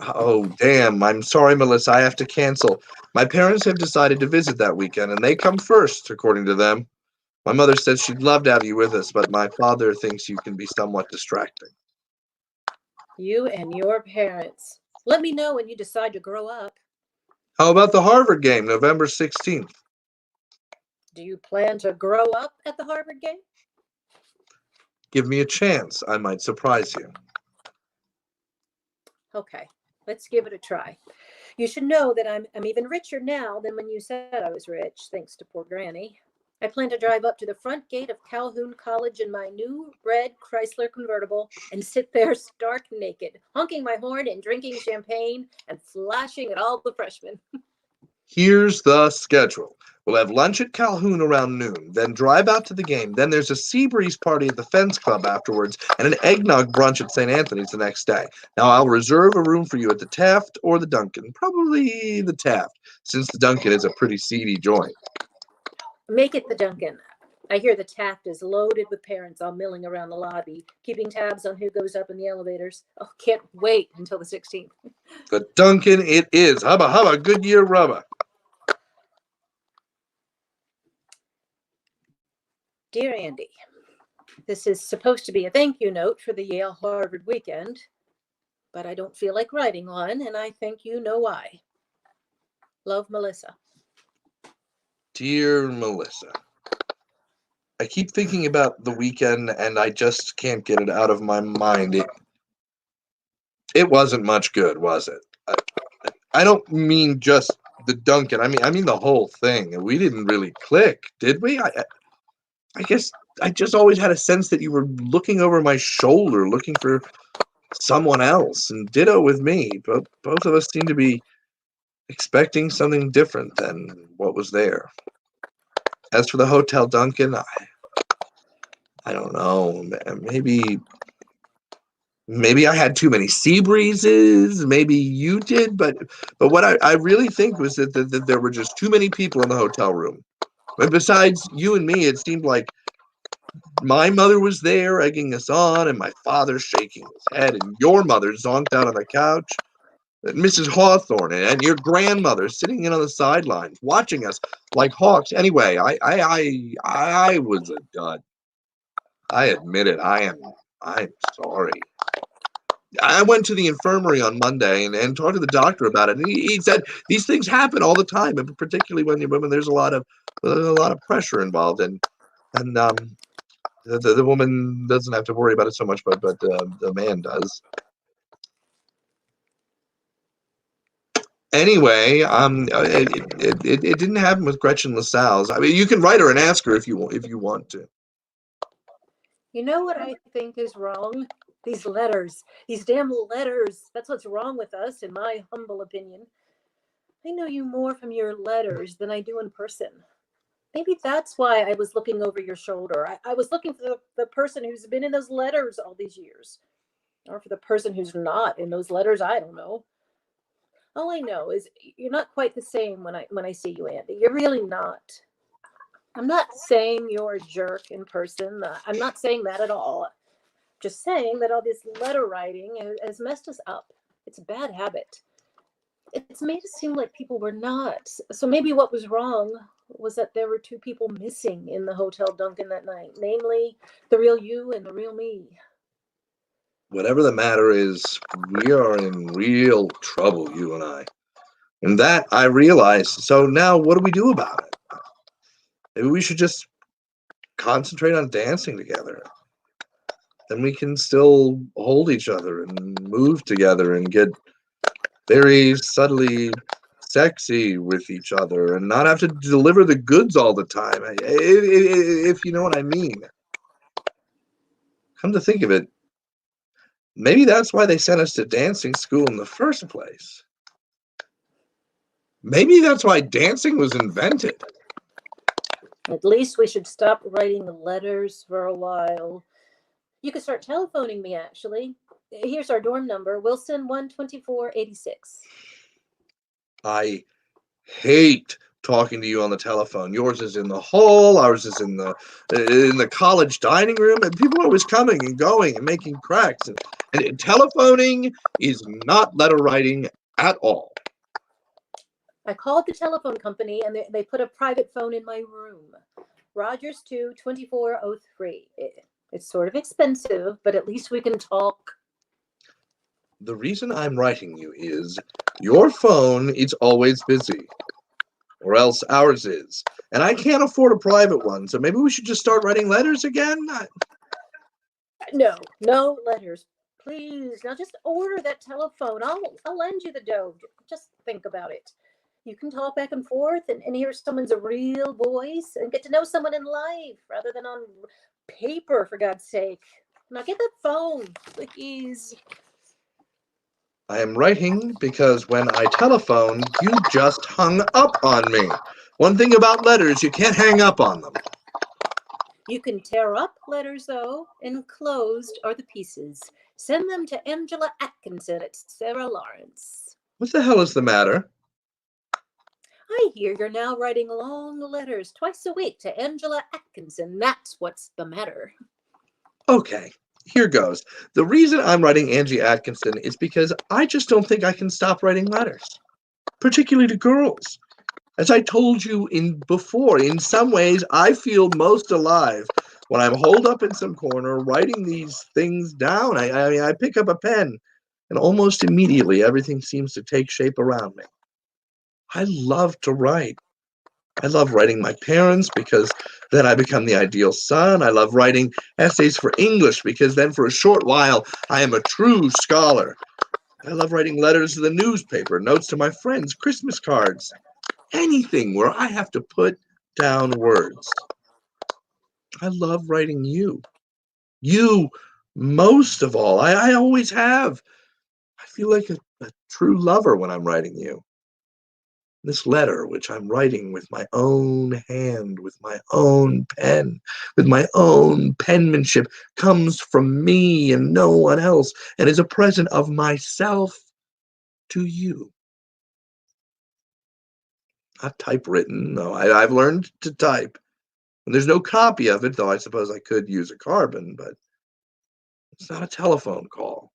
Oh, damn. I'm sorry, Melissa. I have to cancel. My parents have decided to visit that weekend, and they come first, according to them. My mother says she'd love to have you with us, but my father thinks you can be somewhat distracting. You and your parents. Let me know when you decide to grow up. How about the Harvard game, November 16th? Do you plan to grow up at the Harvard game? Give me a chance. I might surprise you. Okay, let's give it a try. You should know that I'm even richer now than when you said I was rich, thanks to poor Granny. I plan to drive up to the front gate of Calhoun College in my new red Chrysler convertible and sit there stark naked, honking my horn and drinking champagne and flashing at all the freshmen. Here's the schedule. We'll have lunch at Calhoun around noon, then drive out to the game. Then there's a sea breeze party at the Fence Club afterwards, and an eggnog brunch at St. Anthony's the next day. Now, I'll reserve a room for you at the Taft or the Duncan. Probably the Taft, since the Duncan is a pretty seedy joint. Make it the Duncan. I hear the Taft is loaded with parents all milling around the lobby, keeping tabs on who goes up in the elevators. Oh, can't wait until the 16th. The Duncan it is. Hubba hubba, Goodyear rubber. Dear Andy, this is supposed to be a thank you note for the Yale-Harvard weekend, but I don't feel like writing one, and I think you know why. Love, Melissa. Dear Melissa, I keep thinking about the weekend, and I just can't get it out of my mind. It wasn't much good, was it? I don't mean just the Duncan. I mean the whole thing. We didn't really click, did we? I guess I just always had a sense that you were looking over my shoulder, looking for someone else, and ditto with me. But both of us seem to be expecting something different than what was there. As for the Hotel Duncan, I don't know. Maybe Maybe I had too many sea breezes. Maybe you did, but what I really think was that there were just too many people in the hotel room. And besides you and me, it seemed like my mother was there egging us on, and my father shaking his head, and your mother zonked out on the couch, and Mrs. Hawthorne, and your grandmother sitting in on the sidelines, watching us like hawks. Anyway, I was a dud. I admit it. I'm sorry. I went to the infirmary on Monday and talked to the doctor about it, and he said these things happen all the time, and particularly when there's a lot of pressure involved, and the woman doesn't have to worry about it so much, but the man does. Anyway, it didn't happen with Gretchen LaSalle's. I mean, you can write her and ask her if you want to. You know what I think is wrong? These letters. These damn letters. That's what's wrong with us, in my humble opinion. I know you more from your letters than I do in person. Maybe that's why I was looking over your shoulder. I was looking for the person who's been in those letters all these years. Or for the person who's not in those letters, I don't know. All I know is you're not quite the same when I see you, Andy. You're really not. I'm not saying you're a jerk in person. I'm not saying that at all. Just saying that all this letter writing has messed us up. It's a bad habit. It's made us seem like people we're not. So maybe what was wrong was that there were two people missing in the Hotel Duncan that night, namely the real you and the real me. Whatever the matter is, we are in real trouble, you and I. And that I realize. So now what do we do about it? Maybe we should just concentrate on dancing together. Then we can still hold each other and move together and get very subtly sexy with each other and not have to deliver the goods all the time, if you know what I mean. Come to think of it, maybe that's why they sent us to dancing school in the first place. Maybe that's why dancing was invented. At least we should stop writing letters for a while. You could start telephoning me, actually. Here's our dorm number, Wilson 12486. I hate talking to you on the telephone. Yours is in the hall, ours is in the college dining room, and people are always coming and going and making cracks. And telephoning is not letter writing at all. I called the telephone company and they put a private phone in my room. Rogers 2 2403. It's sort of expensive, but at least we can talk. The reason I'm writing you is your phone is always busy, or else ours is. And I can't afford a private one, so maybe we should just start writing letters again? No letters. Please, now just order that telephone. I'll lend you the dough. Just think about it. You can talk back and forth and hear someone's real voice and get to know someone in life rather than on paper, for God's sake. Now get that phone, please. I am writing because when I telephoned, you just hung up on me. One thing about letters, you can't hang up on them. You can tear up letters, though. Enclosed are the pieces. Send them to Angela Atkinson at Sarah Lawrence. What the hell is the matter? I hear you're now writing long letters twice a week to Angela Atkinson. That's what's the matter. Okay, here goes. The reason I'm writing Angie Atkinson is because I just don't think I can stop writing letters, particularly to girls. As I told you before, in some ways, I feel most alive when I'm holed up in some corner writing these things down. I pick up a pen, and almost immediately everything seems to take shape around me. I love to write. I love writing my parents because then I become the ideal son. I love writing essays for English because then for a short while I am a true scholar. I love writing letters to the newspaper, notes to my friends, Christmas cards, anything where I have to put down words. I love writing you. You most of all. I always have. I feel like a true lover when I'm writing you. This letter, which I'm writing with my own hand, with my own pen, with my own penmanship, comes from me and no one else, and is a present of myself to you. Not typewritten, no, I've learned to type. And there's no copy of it, though I suppose I could use a carbon, but it's not a telephone call.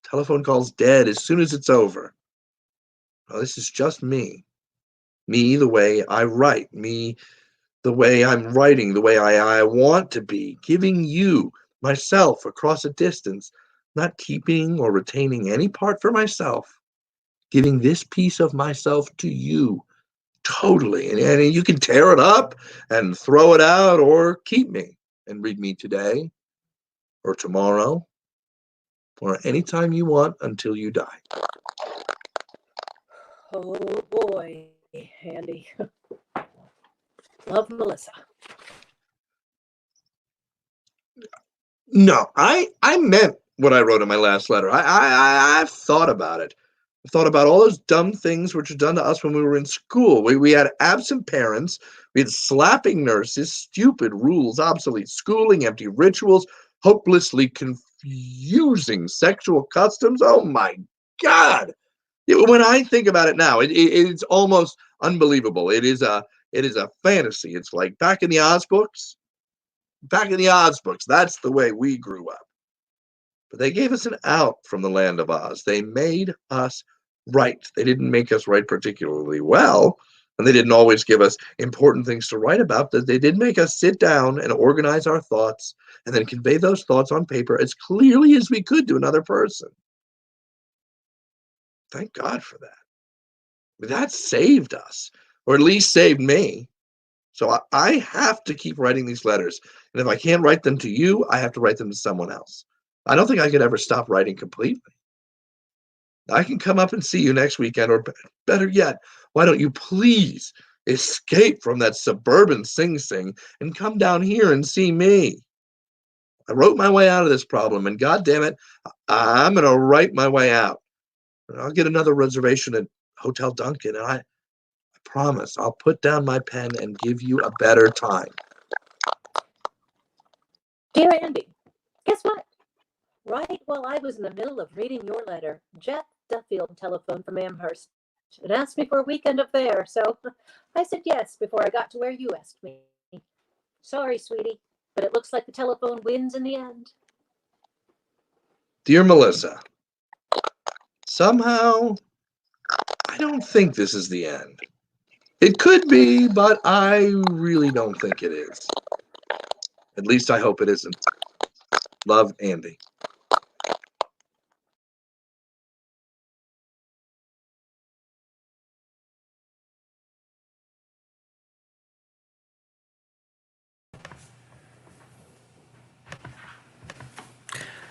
Telephone call's dead as soon as it's over. No, this is just me. Me the way I write, me the way I'm writing, the way I want to be, giving you, myself, across a distance, not keeping or retaining any part for myself, giving this piece of myself to you, totally. And you can tear it up and throw it out or keep me and read me today or tomorrow or anytime you want until you die. Oh boy, Andy. Love, Melissa. No, I meant what I wrote in my last letter. I've thought about it. I've thought about all those dumb things which were done to us when we were in school. We had absent parents, we had slapping nurses, stupid rules, obsolete schooling, empty rituals, hopelessly confusing sexual customs. Oh my God. When I think about it now, it's almost unbelievable. It is a fantasy. It's like back in the Oz books. Back in the Oz books, that's the way we grew up. But they gave us an out from the land of Oz. They made us write. They didn't make us write particularly well, and they didn't always give us important things to write about. They did make us sit down and organize our thoughts and then convey those thoughts on paper as clearly as we could to another person. Thank God for that. That saved us, or at least saved me. So I have to keep writing these letters. And if I can't write them to you, I have to write them to someone else. I don't think I could ever stop writing completely. I can come up and see you next weekend, or better yet, why don't you please escape from that suburban Sing Sing and come down here and see me? I wrote my way out of this problem, and God damn it, I'm going to write my way out. And I'll get another reservation at Hotel Duncan, and I promise I'll put down my pen and give you a better time. Dear Andy, guess what? Right while I was in the middle of reading your letter, Jeff Duffield telephoned from Amherst and asked me for a weekend up there. So I said yes before I got to where you asked me. Sorry, sweetie, but it looks like the telephone wins in the end. Dear Melissa, somehow I don't think this is the end. It could be, but I really don't think it is. At least I hope it isn't. Love, Andy.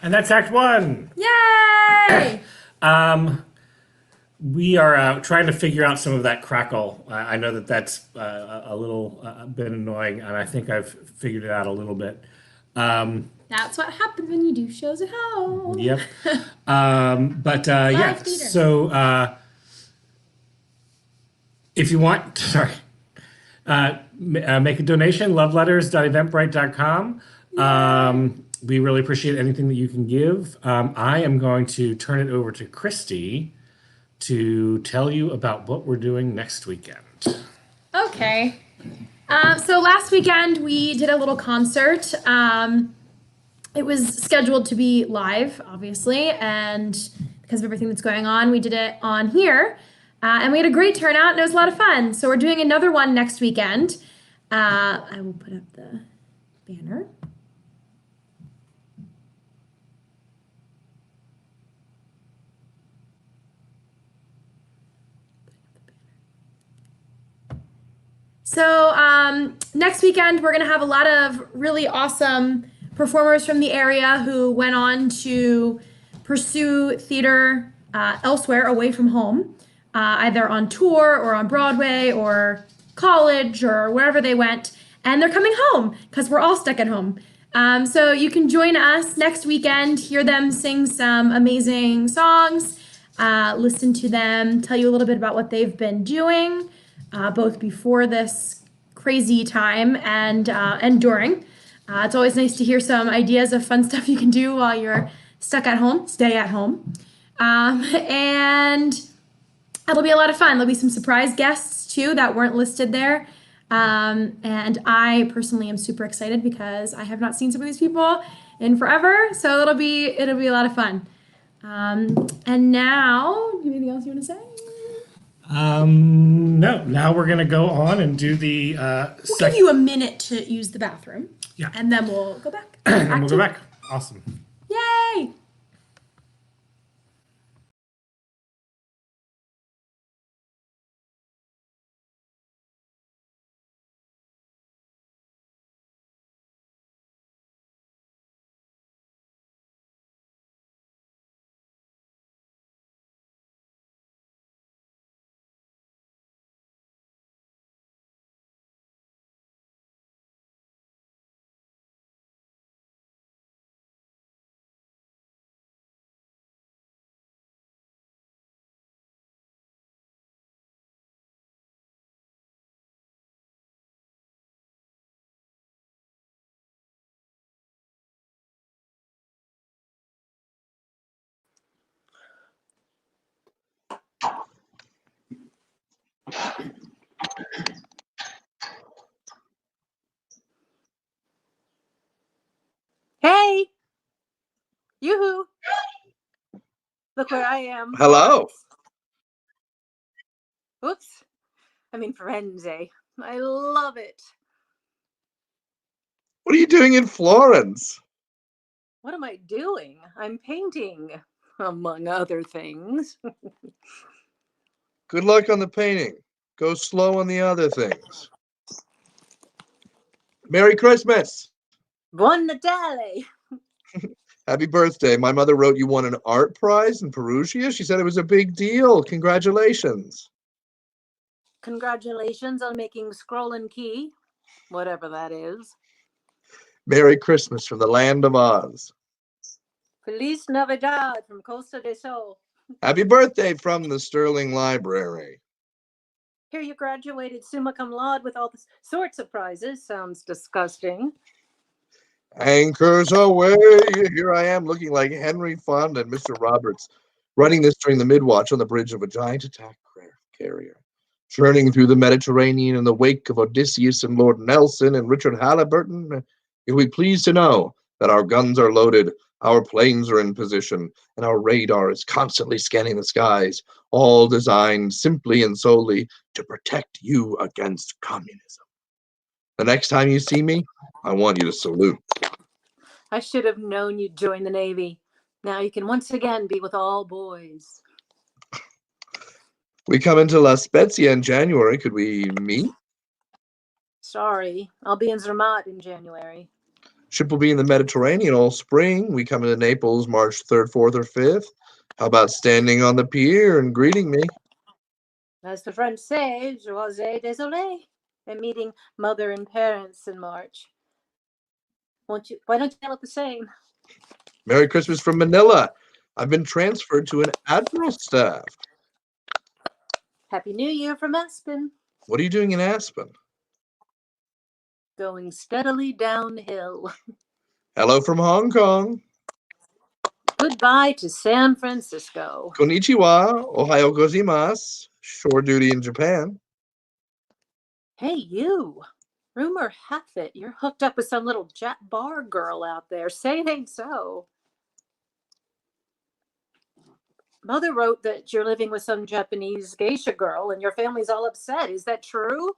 And that's Act 1. Yay! We are trying to figure out some of that crackle. I know that that's a little bit annoying, and I think I've figured it out a little bit. That's what happens when you do shows at home. Yep. Yeah. theater. So if you want, sorry, make a donation. Loveletters.eventbrite.com. We really appreciate anything that you can give. I am going to turn it over to Christy to tell you about what we're doing next weekend. Okay. So last weekend we did a little concert. It was scheduled to be live, obviously, and because of everything that's going on, we did it on here. And we had a great turnout, and it was a lot of fun. So we're doing another one next weekend. I will put up the banner. So next weekend, we're going to have a lot of really awesome performers from the area who went on to pursue theater elsewhere away from home, either on tour or on Broadway or college or wherever they went. And they're coming home because we're all stuck at home. So you can join us next weekend, hear them sing some amazing songs. listen to them tell you a little bit about what they've been doing, both before this crazy time and during. It's always nice to hear some ideas of fun stuff you can do while you're stuck at home. Stay at home. And it'll be a lot of fun. There'll be some surprise guests too that weren't listed there. And I personally am super excited because I have not seen some of these people in forever. So it'll be a lot of fun. And now, anything else you want to say? No. Now we're gonna go on and do the We'll give you a minute to use the bathroom. Yeah. And then we'll go back. and we'll go back. Awesome. Yay! Hey! Yoo-hoo! Look where I am. Hello. Oops. I mean, Firenze. I love it. What are you doing in Florence? What am I doing? I'm painting, among other things. Good luck on the painting. Go slow on the other things. Merry Christmas. Buon Natale! Happy birthday. My mother wrote you won an art prize in Perugia. She said it was a big deal. Congratulations. Congratulations on making Scroll and Key, whatever that is. Merry Christmas from the land of Oz. Feliz Navidad from Costa del Sol. Happy birthday from the Sterling Library. Here you graduated summa cum laude with all sorts of prizes. Sounds disgusting. Anchors away. Here I am looking like Henry Fonda and Mr. Roberts, writing this during the midwatch on the bridge of a giant attack carrier, churning through the Mediterranean in the wake of Odysseus and Lord Nelson and Richard Halliburton. You'll be pleased to know that our guns are loaded, our planes are in position, and our radar is constantly scanning the skies, all designed simply and solely to protect you against communism. The next time you see me, I want you to salute. I should have known you'd join the Navy. Now you can once again be with all boys. We come into La Spezia in January. Could we meet? Sorry, I'll be in Zermatt in January. Ship will be in the Mediterranean all spring. We come into Naples March 3rd, 4th, or 5th. How about standing on the pier and greeting me? As the French say, José désolé, and meeting mother and parents in March. Why don't you tell it the same? Merry Christmas from Manila. I've been transferred to an admiral staff. Happy New Year from Aspen. What are you doing in Aspen? Going steadily downhill. Hello from Hong Kong. Goodbye to San Francisco. Konnichiwa, ohayo gozaimasu. Shore duty in Japan. Hey, you. Rumor hath it you're hooked up with some little Jap bar girl out there. Say it ain't so. Mother wrote that you're living with some Japanese geisha girl and your family's all upset. Is that true?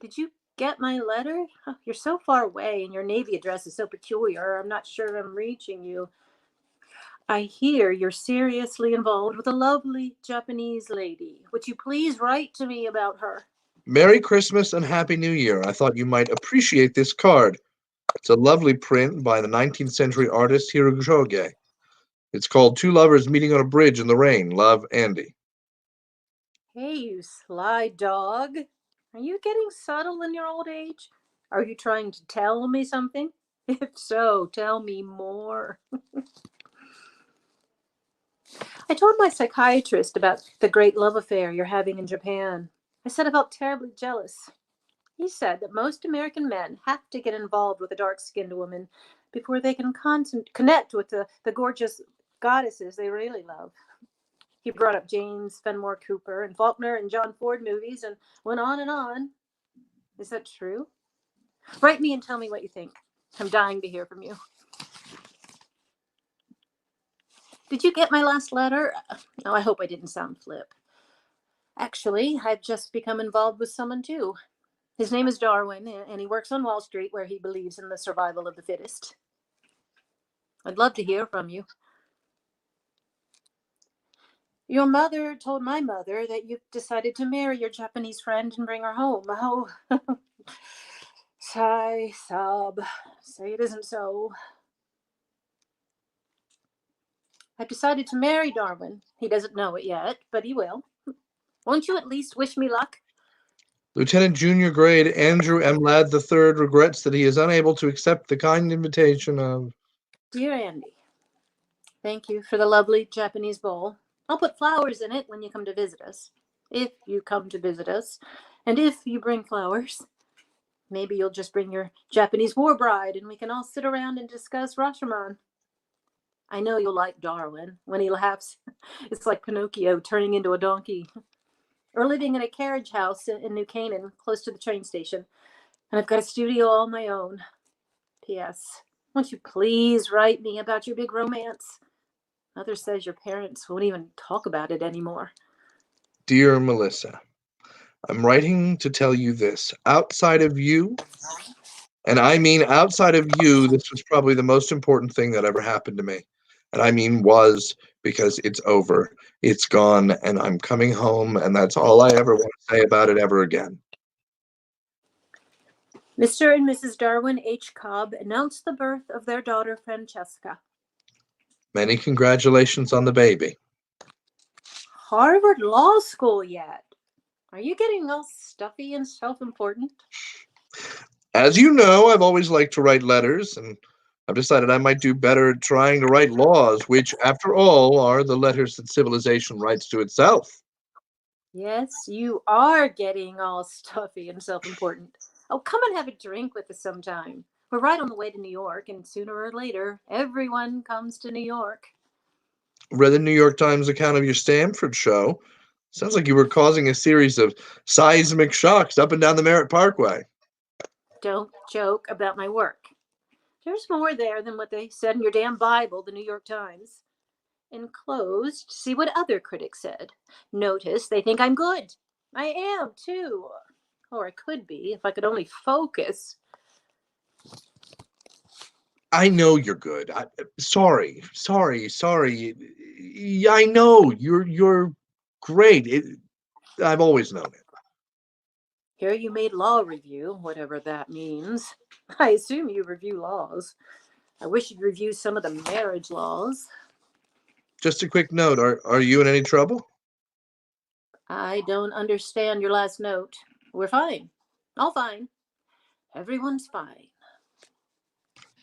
Did you get my letter? Oh, you're so far away and your Navy address is so peculiar. I'm not sure I'm reaching you. I hear you're seriously involved with a lovely Japanese lady. Would you please write to me about her? Merry Christmas and Happy New Year. I thought you might appreciate this card. It's a lovely print by the 19th century artist Hirojoge. It's called Two Lovers Meeting on a Bridge in the Rain. Love, Andy. Hey, you sly dog. Are you getting subtle in your old age? Are you trying to tell me something? If so, tell me more. I told my psychiatrist about the great love affair you're having in Japan. I said I felt terribly jealous. He said that most American men have to get involved with a dark-skinned woman before they can connect with the gorgeous goddesses they really love. He brought up James Fenimore Cooper and Faulkner and John Ford movies and went on and on. Is that true? Write me and tell me what you think. I'm dying to hear from you. Did you get my last letter? Oh, I hope I didn't sound flip. Actually, I've just become involved with someone too. His name is Darwin, and he works on Wall Street where he believes in the survival of the fittest. I'd love to hear from you. Your mother told my mother that you've decided to marry your Japanese friend and bring her home. Oh, sigh, sob, say it isn't so. I've decided to marry Darwin. He doesn't know it yet, but he will. Won't you at least wish me luck? Lieutenant Junior Grade Andrew M. Ladd III regrets that he is unable to accept the kind invitation of... Dear Andy, thank you for the lovely Japanese bowl. I'll put flowers in it when you come to visit us. If you come to visit us. And if you bring flowers. Maybe you'll just bring your Japanese war bride and we can all sit around and discuss Rashomon. I know you'll like Darwin. When he laughs, it's like Pinocchio turning into a donkey. We're living in a carriage house in New Canaan, close to the train station. And I've got a studio all my own. P.S. Won't you please write me about your big romance? Mother says your parents won't even talk about it anymore. Dear Melissa, I'm writing to tell you this. Outside of you, and I mean outside of you, this was probably the most important thing that ever happened to me. And I mean was, because it's over. It's gone, and I'm coming home, and that's all I ever want to say about it ever again. Mr. and Mrs. Darwin H. Cobb announced the birth of their daughter, Francesca. Many congratulations on the baby. Harvard Law School yet? Are you getting all stuffy and self-important? As you know, I've always liked to write letters, and I've decided I might do better at trying to write laws, which, after all, are the letters that civilization writes to itself. Yes, you are getting all stuffy and self-important. Oh, come and have a drink with us sometime. We're right on the way to New York, and sooner or later, everyone comes to New York. Read the New York Times account of your Stamford show. Sounds like you were causing a series of seismic shocks up and down the Merritt Parkway. Don't joke about my work. There's more there than what they said in your damn Bible, the New York Times. Enclosed, see what other critics said. Notice they think I'm good. I am, too. Or I could be, if I could only focus. I know you're good. Sorry. Yeah, I know you're great. I've always known it. Here you made law review, whatever that means. I assume you review laws. I wish you'd review some of the marriage laws. Just a quick note. Are you in any trouble? I don't understand your last note. We're fine. All fine. Everyone's fine.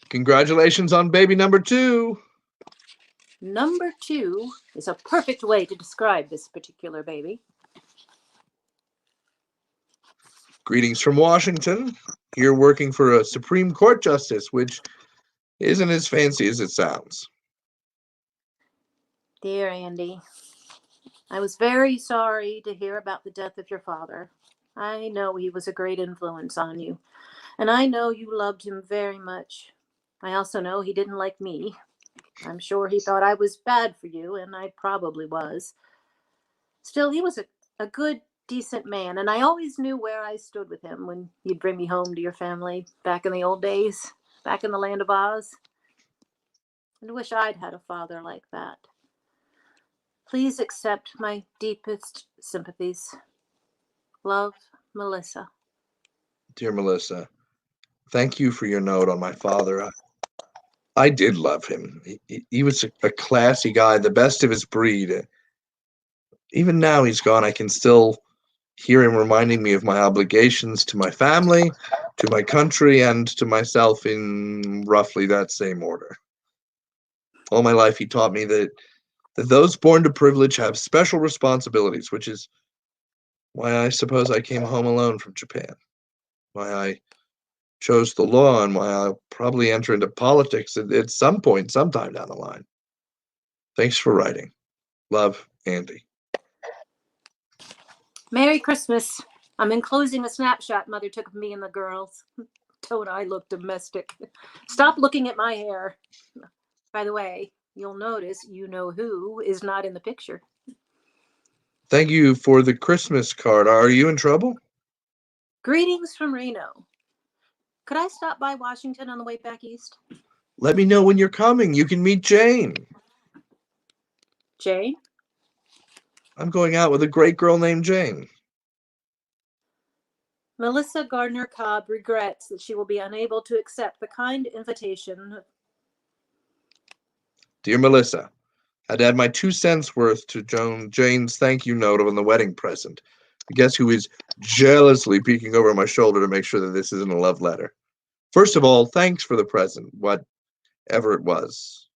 Congratulations on baby number 2. Number 2 is a perfect way to describe this particular baby. Greetings from Washington. Here working for a Supreme Court justice, which isn't as fancy as it sounds. Dear Andy, I was very sorry to hear about the death of your father. I know he was a great influence on you, and I know you loved him very much. I also know he didn't like me. I'm sure he thought I was bad for you, and I probably was. Still, he was a good, decent man, and I always knew where I stood with him when you'd bring me home to your family back in the old days, back in the land of Oz. And I wish I'd had a father like that. Please accept my deepest sympathies. Love, Melissa. Dear Melissa, thank you for your note on my father. I did love him. He was a classy guy, the best of his breed. Even now he's gone, I can still hear him reminding me of my obligations to my family, to my country, and to myself in roughly that same order. All my life he taught me that that those born to privilege have special responsibilities, which is why I suppose I came home alone from Japan, why I chose the law, and why I'll probably enter into politics at some point, sometime down the line. Thanks for writing. Love, Andy. Merry Christmas. I'm enclosing a snapshot Mother took of me and the girls. Don't I look domestic? Stop looking at my hair. By the way, you'll notice you know who is not in the picture. Thank you for the Christmas card. Are you in trouble? Greetings from Reno. Could I stop by Washington on the way back east? Let me know when you're coming. You can meet Jane. Jane? I'm going out with a great girl named Jane. Melissa Gardner Cobb regrets that she will be unable to accept the kind invitation. Dear Melissa, I'd add my 2 cents worth to Jane's thank you note on the wedding present. Guess who is jealously peeking over my shoulder to make sure that this isn't a love letter? First of all, thanks for the present, whatever it was.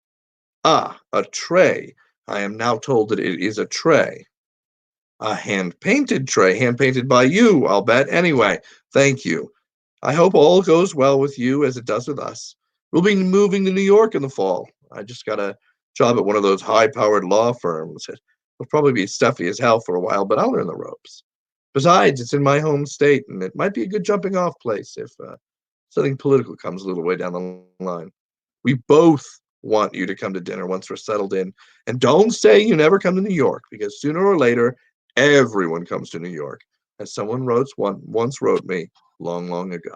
Ah, a tray. I am now told that it is a tray. A hand-painted tray, hand-painted by you, I'll bet. Anyway, thank you. I hope all goes well with you as it does with us. We'll be moving to New York in the fall. I just got a job at one of those high-powered law firms. It'll probably be stuffy as hell for a while, but I'll learn the ropes. Besides, it's in my home state, and it might be a good jumping-off place if something political comes a little way down the line. We both want you to come to dinner once we're settled in. And don't say you never come to New York, because sooner or later, everyone comes to New York, as someone once wrote me long, long ago.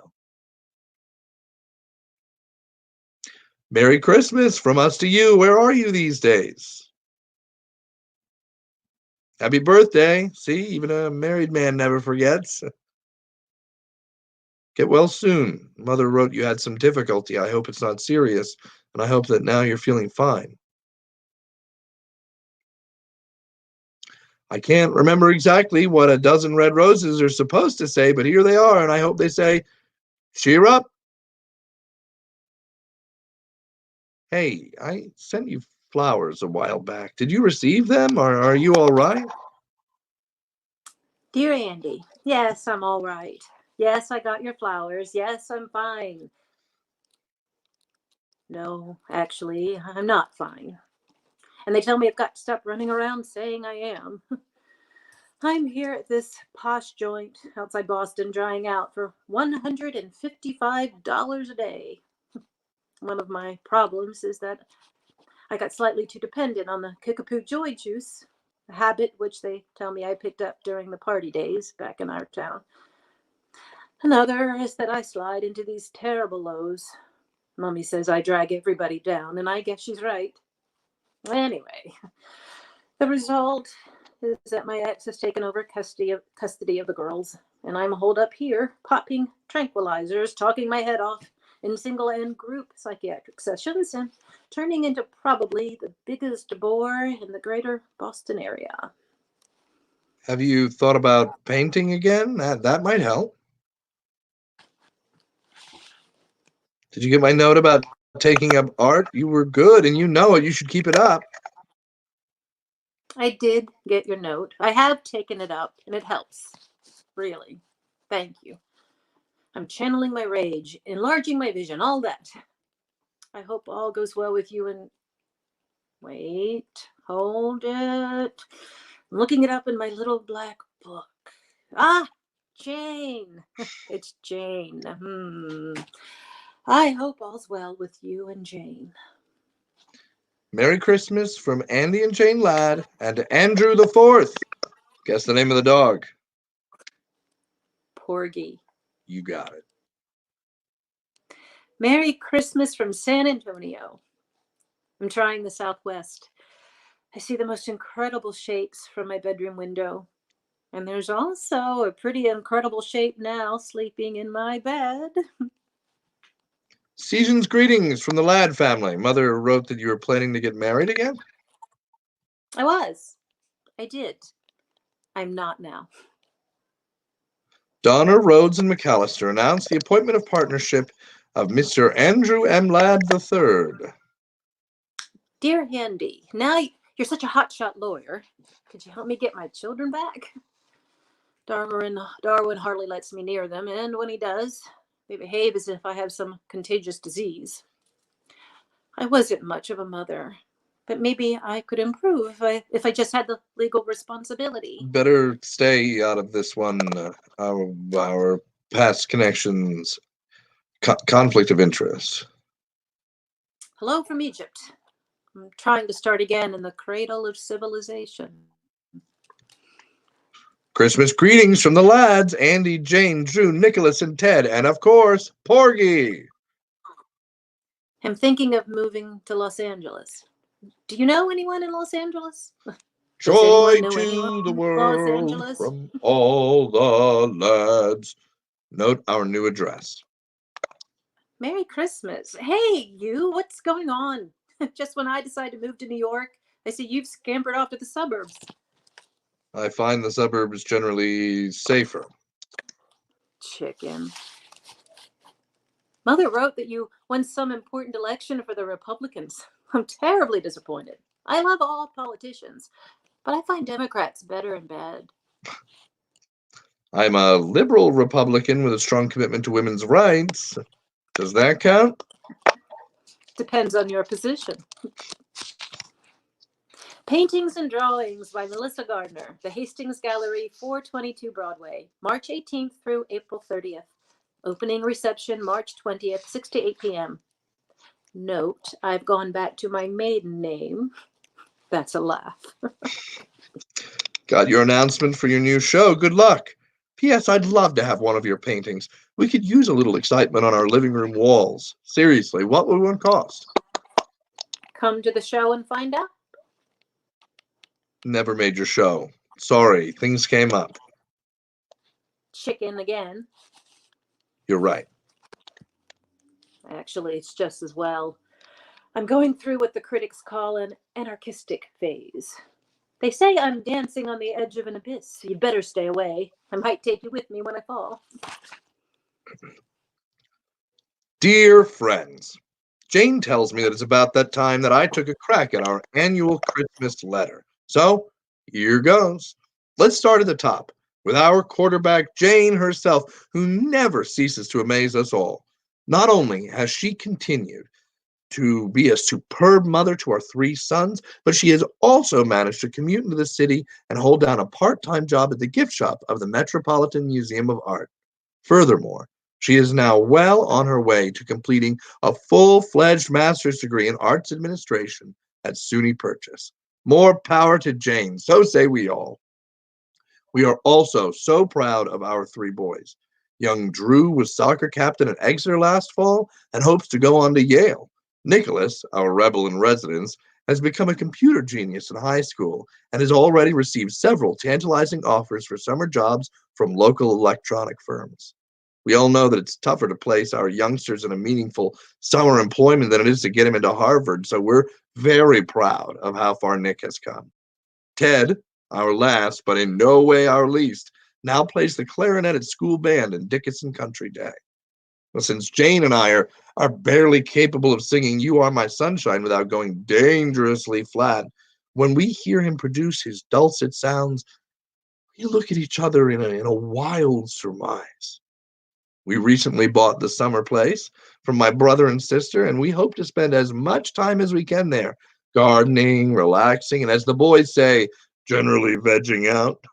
Merry Christmas from us to you. Where are you these days? Happy birthday. See, even a married man never forgets. Get well soon. Mother wrote you had some difficulty. I hope it's not serious, and I hope that now you're feeling fine. I can't remember exactly what a dozen red roses are supposed to say, but here they are, and I hope they say, cheer up. Hey, I sent you flowers a while back. Did you receive them? Are you all right? Dear Andy, yes, I'm all right. Yes, I got your flowers. Yes, I'm fine. No, actually, I'm not fine. And they tell me I've got to stop running around saying I am. I'm here at this posh joint outside Boston drying out for $155 a day. One of my problems is that I got slightly too dependent on the Kickapoo Joy Juice, a habit which they tell me I picked up during the party days back in our town. Another is that I slide into these terrible lows. Mommy says I drag everybody down, and I guess she's right. Anyway, the result is that my ex has taken over custody of the girls, and I'm holed up here, popping tranquilizers, talking my head off in single and group psychiatric sessions, and turning into probably the biggest bore in the greater Boston area. Have you thought about painting again? That might help. Did you get my note about taking up art? You were good, and you know it. You should keep it up. I did get your note. I have taken it up, and it helps. Really. Thank you. I'm channeling my rage, enlarging my vision, all that. I hope all goes well with you and... Wait, hold it. I'm looking it up in my little black book. Ah, Jane. It's Jane. I hope all's well with you and Jane. Merry Christmas from Andy and Jane Ladd and Andrew the Fourth. Guess the name of the dog. Porgy. You got it. Merry Christmas from San Antonio. I'm trying the Southwest. I see the most incredible shapes from my bedroom window. And there's also a pretty incredible shape now sleeping in my bed. Season's greetings from the Ladd family. Mother wrote that you were planning to get married again? I did. I'm not now. Donner, Rhodes, and McAllister announced the appointment of partnership of Mr. Andrew M. Ladd III. Dear Andy, now You're such a hotshot lawyer. Could you help me get my children back? Darwin hardly lets me near them, and when he does, they behave as if I have some contagious disease. I wasn't much of a mother, but maybe I could improve if I just had the legal responsibility. Better stay out of this one. Our past connections, conflict of interest. Hello from Egypt. I'm trying to start again in the cradle of civilization. Christmas greetings from the lads, Andy, Jane, Drew, Nicholas, and Ted, and of course, Porgy. I'm thinking of moving to Los Angeles. Do you know anyone in Los Angeles? Joy know anyone to the in Los world Angeles? from all the lads. Note our new address. Merry Christmas. Hey, you, what's going on? Just when I decide to move to New York, I see you've scampered off to the suburbs. I find the suburbs generally safer. Chicken. Mother wrote that you won some important election for the Republicans. I'm terribly disappointed. I love all politicians, but I find Democrats better in bed. I'm a liberal Republican with a strong commitment to women's rights. Does that count? Depends on your position. Paintings and Drawings by Melissa Gardner, the Hastings Gallery, 422 Broadway, March 18th through April 30th. Opening reception March 20th, 6 to 8 p.m. Note, I've gone back to my maiden name. That's a laugh. Got your announcement for your new show. Good luck. P.S. I'd love to have one of your paintings. We could use a little excitement on our living room walls. Seriously, what would one cost? Come to the show and find out. Never made your show. Sorry, things came up. Chicken again. You're right. Actually, it's just as well. I'm going through what the critics call an anarchistic phase. They say I'm dancing on the edge of an abyss. You'd better stay away. I might take you with me when I fall. Dear friends, Jane tells me that it's about that time that I took a crack at our annual Christmas letter. So, here goes. Let's start at the top with our quarterback, Jane herself, who never ceases to amaze us all. Not only has she continued to be a superb mother to our 3 sons, but she has also managed to commute into the city and hold down a part-time job at the gift shop of the Metropolitan Museum of Art. Furthermore, she is now well on her way to completing a full-fledged master's degree in arts administration at SUNY Purchase. More power to Jane, so say we all. We are also so proud of our 3 boys. Young Drew was soccer captain at Exeter last fall and hopes to go on to Yale. Nicholas, our rebel in residence, has become a computer genius in high school and has already received several tantalizing offers for summer jobs from local electronic firms. We all know that it's tougher to place our youngsters in a meaningful summer employment than it is to get him into Harvard, so we're very proud of how far Nick has come. Ted, our last, but in no way our least, now plays the clarinet at school band in Dickinson Country Day. Well, since Jane and I are barely capable of singing You Are My Sunshine without going dangerously flat, when we hear him produce his dulcet sounds, we look at each other in a wild surmise. We recently bought the summer place from my brother and sister, and we hope to spend as much time as we can there, gardening, relaxing, and as the boys say, generally vegging out.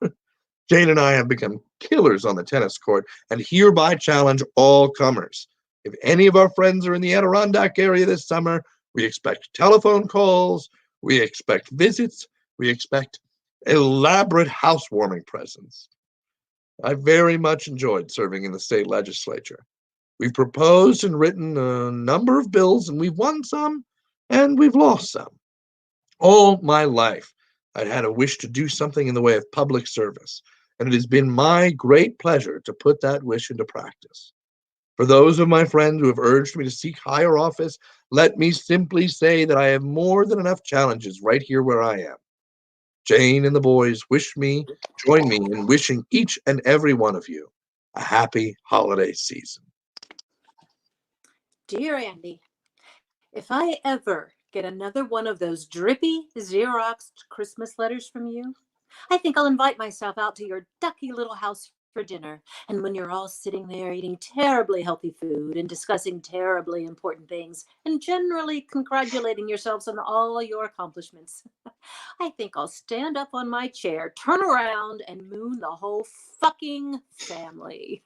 Jane and I have become killers on the tennis court and hereby challenge all comers. If any of our friends are in the Adirondack area this summer, we expect telephone calls, we expect visits, we expect elaborate housewarming presents. I very much enjoyed serving in the state legislature. We've proposed and written a number of bills, and we've won some, and we've lost some. All my life, I'd had a wish to do something in the way of public service, and it has been my great pleasure to put that wish into practice. For those of my friends who have urged me to seek higher office, let me simply say that I have more than enough challenges right here where I am. Jane and the boys join me in wishing each and every one of you a happy holiday season. Dear Andy, if I ever get another one of those drippy Xeroxed Christmas letters from you? I think I'll invite myself out to your ducky little house for dinner. And when you're all sitting there eating terribly healthy food and discussing terribly important things and generally congratulating yourselves on all your accomplishments, I think I'll stand up on my chair, turn around, and moon the whole fucking family.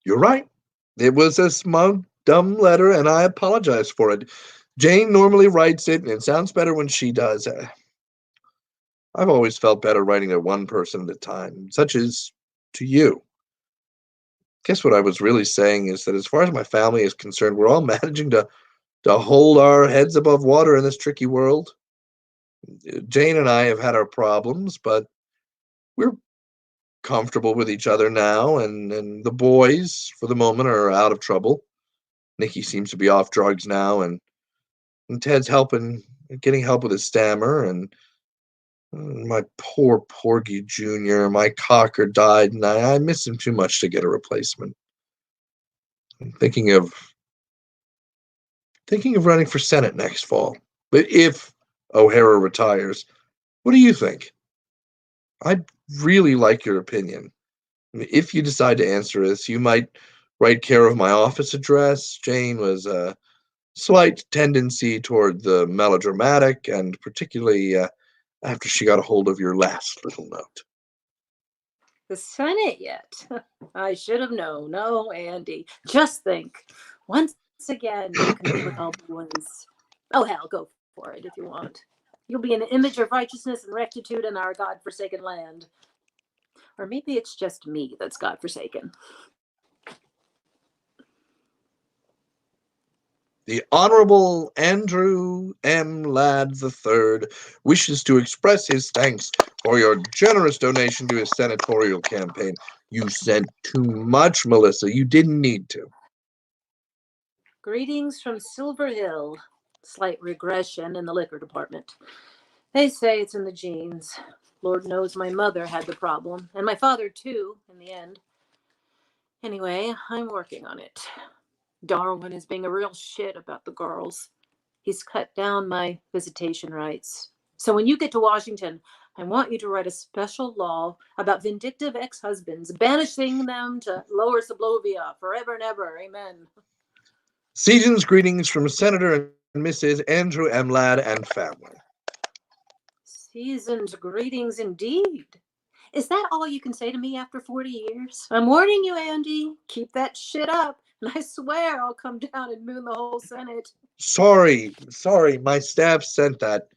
You're right. It was a smug, dumb letter, and I apologize for it. Jane normally writes it, and it sounds better when she does. I've always felt better writing to one person at a time, such as to you. Guess what I was really saying is that as far as my family is concerned, we're all managing to hold our heads above water in this tricky world. Jane and I have had our problems, but we're comfortable with each other now, and the boys, for the moment, are out of trouble. Nikki seems to be off drugs now, and Ted's getting help with his stammer, and my poor Porgy Jr., my cocker died, and I miss him too much to get a replacement. I'm thinking of running for Senate next fall. But if O'Hara retires, what do you think? I'd really like your opinion. If you decide to answer this, you might write care of my office address. Jane was a slight tendency toward the melodramatic, and particularly after she got a hold of your last little note. The Senate yet? I should have known. Oh, Andy, just think. Once again, you can be with all the ones. Oh, hell, go for it if you want. You'll be an image of righteousness and rectitude in our God-forsaken land. Or maybe it's just me that's God-forsaken. The Honorable Andrew M. Ladd III wishes to express his thanks for your generous donation to his senatorial campaign. You sent too much, Melissa. You didn't need to. Greetings from Silver Hill. Slight regression in the liquor department. They say it's in the genes. Lord knows my mother had the problem, and my father too, in the end. Anyway, I'm working on it. Darwin is being a real shit about the girls. He's cut down my visitation rights. So when you get to Washington, I want you to write a special law about vindictive ex-husbands, banishing them to Lower Sublovia forever and ever. Amen. Season's greetings from Senator and Mrs. Andrew M. Ladd and family. Seasoned greetings indeed. Is that all you can say to me after 40 years? I'm warning you, Andy. Keep that shit up, and I swear I'll come down and moon the whole Senate. Sorry, my staff sent that.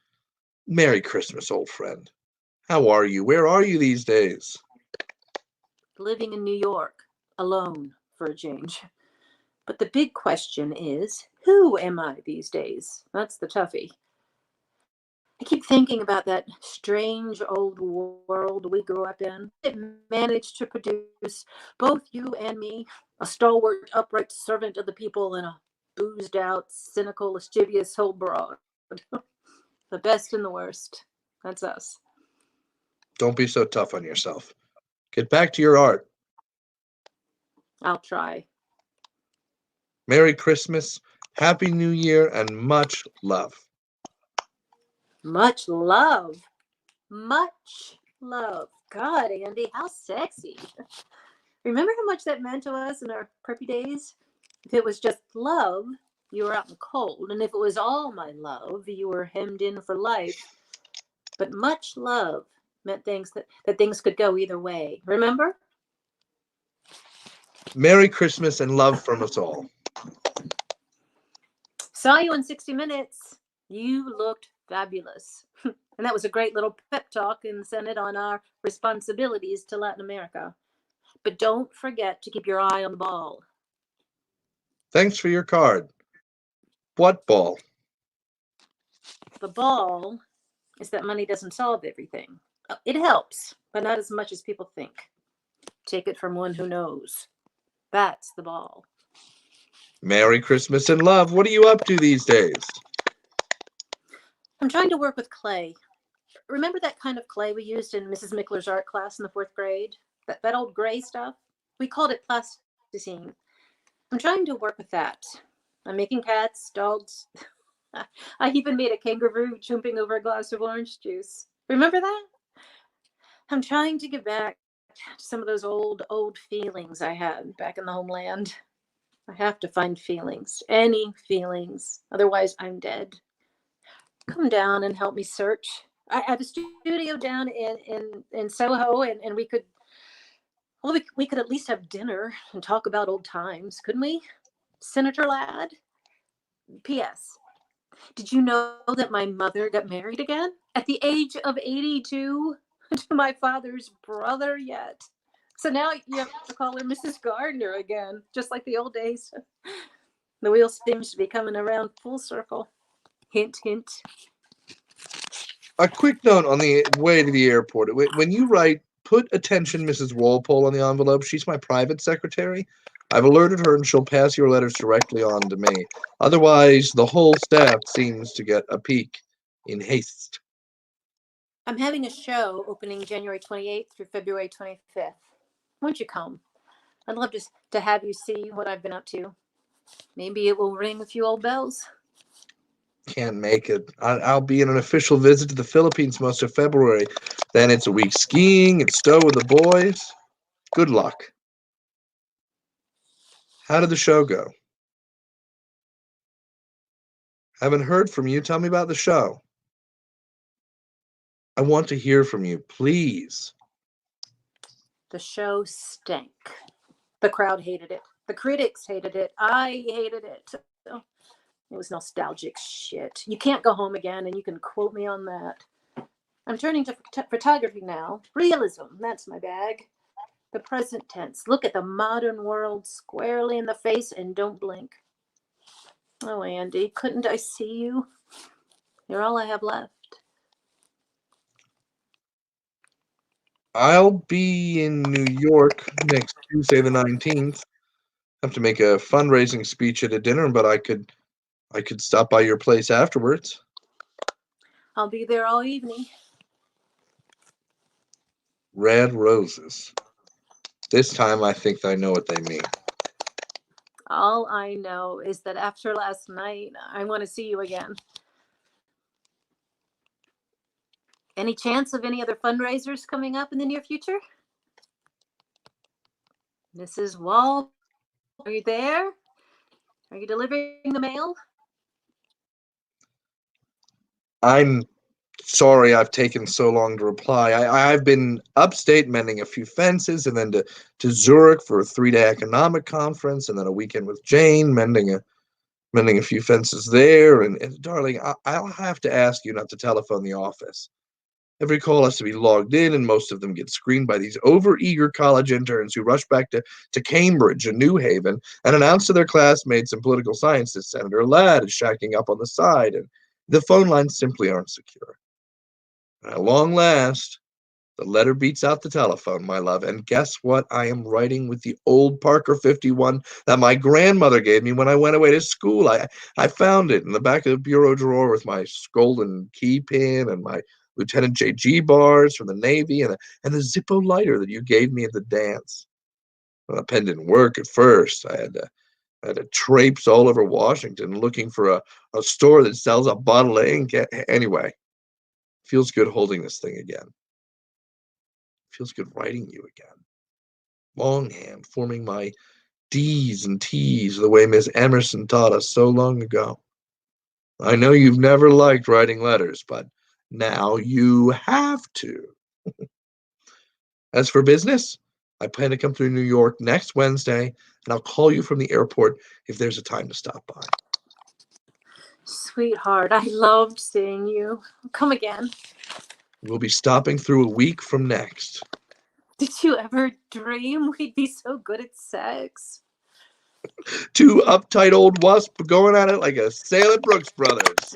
Merry Christmas, old friend. How are you? Where are you these days? Living in New York, alone for a change. But the big question is, who am I these days? That's the toughie. I keep thinking about that strange old world we grew up in. It managed to produce both you and me, a stalwart, upright servant of the people, and a boozed out, cynical, lascivious old broad. The best and the worst. That's us. Don't be so tough on yourself. Get back to your art. I'll try. Merry Christmas, Happy New Year, and much love. Much love. Much love. God, Andy, how sexy. Remember how much that meant to us in our preppy days? If it was just love, you were out in the cold. And if it was all my love, you were hemmed in for life. But much love meant that things could go either way. Remember? Merry Christmas and love from us all. Saw you in 60 Minutes. You looked fabulous. And that was a great little pep talk in the Senate on our responsibilities to Latin America. But don't forget to keep your eye on the ball. Thanks for your card. What ball? The ball is that money doesn't solve everything. It helps, but not as much as people think. Take it from one who knows. That's the ball. Merry Christmas and love. What are you up to these days? I'm trying to work with clay. Remember that kind of clay we used in Mrs. Mickler's art class in the 4th grade? That old gray stuff? We called it plasticine. I'm trying to work with that. I'm making cats, dogs. I even made a kangaroo jumping over a glass of orange juice. Remember that? I'm trying to get back to some of those old feelings I had back in the homeland. I have to find feelings, any feelings. Otherwise, I'm dead. Come down and help me search. I have a studio down in Soho, and we could, well, we could at least have dinner and talk about old times, couldn't we? Senator Ladd? P.S. Did you know that my mother got married again at the age of 82 to my father's brother yet? So now you have to call her Mrs. Gardner again, just like the old days. The wheel seems to be coming around full circle. Hint, hint. A quick note on the way to the airport. When you write, put attention Mrs. Walpole on the envelope. She's my private secretary. I've alerted her and she'll pass your letters directly on to me. Otherwise, the whole staff seems to get a peek in haste. I'm having a show opening January 28th through February 25th. Won't you come? I'd love to have you see what I've been up to. Maybe it will ring a few old bells. Can't make it. I'll be in an official visit to the Philippines most of February. Then it's a week skiing and Stowe with the boys. Good luck. How did the show go? Haven't heard from you. Tell me about the show. I want to hear from you, please. The show stank. The crowd hated it. The critics hated it. I hated it. It was nostalgic shit. You can't go home again, and you can quote me on that. I'm turning to photography now. Realism, that's my bag. The present tense. Look at the modern world squarely in the face and don't blink. Oh, Andy, couldn't I see you? You're all I have left. I'll be in New York next Tuesday the 19th. Have to make a fundraising speech at a dinner, but I could stop by your place afterwards. I'll be there all evening. Red roses. This time I think I know what they mean. All I know is that after last night, I want to see you again. Any chance of any other fundraisers coming up in the near future? Mrs. Wall, are you there? Are you delivering the mail? I'm sorry I've taken so long to reply. I've been upstate mending a few fences and then to Zurich for a 3-day economic conference and then a weekend with Jane mending a few fences there. And darling, I'll have to ask you not to telephone the office. Every call has to be logged in, and most of them get screened by these overeager college interns who rush back to Cambridge and New Haven and announce to their classmates and political scientists Senator Ladd is shacking up on the side, and the phone lines simply aren't secure. And at long last, the letter beats out the telephone, my love, and guess what I am writing with the old Parker 51 that my grandmother gave me when I went away to school. I found it in the back of the bureau drawer with my golden key pin and my Lieutenant JG bars from the Navy and the Zippo lighter that you gave me at the dance. Well, the pen didn't work at first. I had to traipse all over Washington looking for a store that sells a bottle of ink. Anyway, feels good holding this thing again. Feels good writing you again. Longhand, forming my D's and T's the way Miss Emerson taught us so long ago. I know you've never liked writing letters, but now you have to. As for business, I plan to come through New York next Wednesday, and I'll call you from the airport if there's a time to stop by. Sweetheart, I loved seeing you. Come again. We'll be stopping through a week from next. Did you ever dream we'd be so good at sex? 2 uptight old wasps going at it like a sale at Brooks Brothers.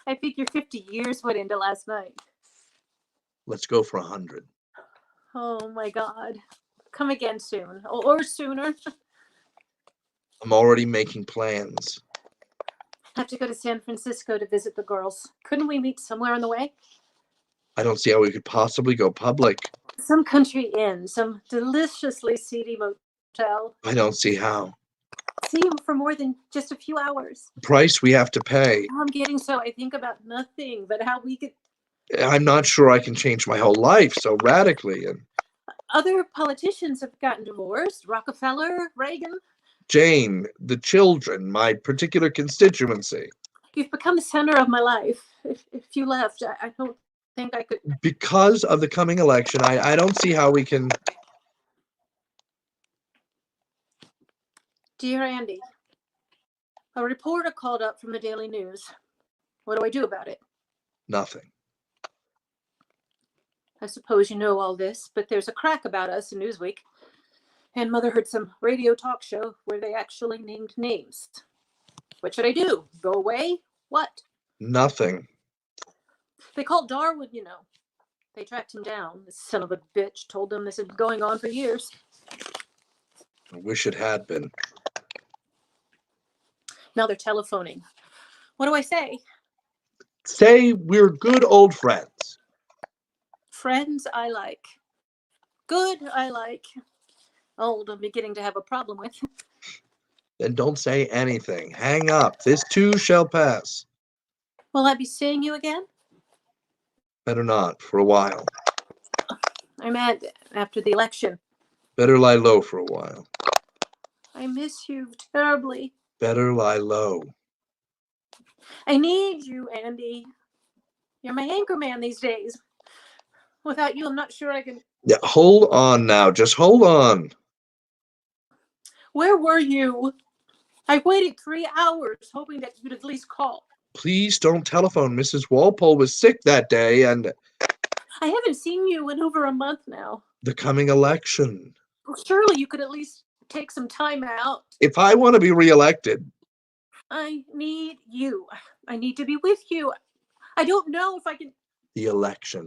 I figure 50 years went into last night. Let's go for 100. Oh my God. Come again soon, or sooner. I'm already making plans. I have to go to San Francisco to visit the girls. Couldn't we meet somewhere on the way? I don't see how we could possibly go public. Some country inn, some deliciously seedy motel. I don't see how. see him for more than just a few hours. Price we have to pay. I'm getting so I think about nothing but how we could. I'm not sure I can change my whole life so radically. And Other politicians have gotten divorced. Rockefeller, Reagan. Jane, the children, my particular constituency. You've become the center of my life. If you left, I don't think I could. Because of the coming election, I don't see how we can. Dear Andy, a reporter called up from the Daily News. What do I do about it? Nothing. I suppose you know all this, but there's a crack about us in Newsweek. And Mother heard some radio talk show where they actually named names. What should I do? Go away? What? Nothing. They called Darwin, you know. They tracked him down. This son of a bitch told them this had been going on for years. I wish it had been. Now they're telephoning. What do I say? Say we're good old friends. Friends I like. Good I like. Old I'm beginning to have a problem with. Then don't say anything. Hang up. This too shall pass. Will I be seeing you again? Better not, for a while. I'm mad after the election. Better lie low for a while. I miss you terribly. Better lie low. I need you, Andy. You're my anchor man these days. Without you, I'm not sure I can. Yeah, hold on now. Just hold on. Where were you? I waited 3 hours hoping that you'd at least call. Please don't telephone. Mrs. Walpole was sick that day, and I haven't seen you in over a month now. the coming election. Surely you could at least take some time out. If I want to be reelected, I need you. I need to be with you. I don't know if I can. the election.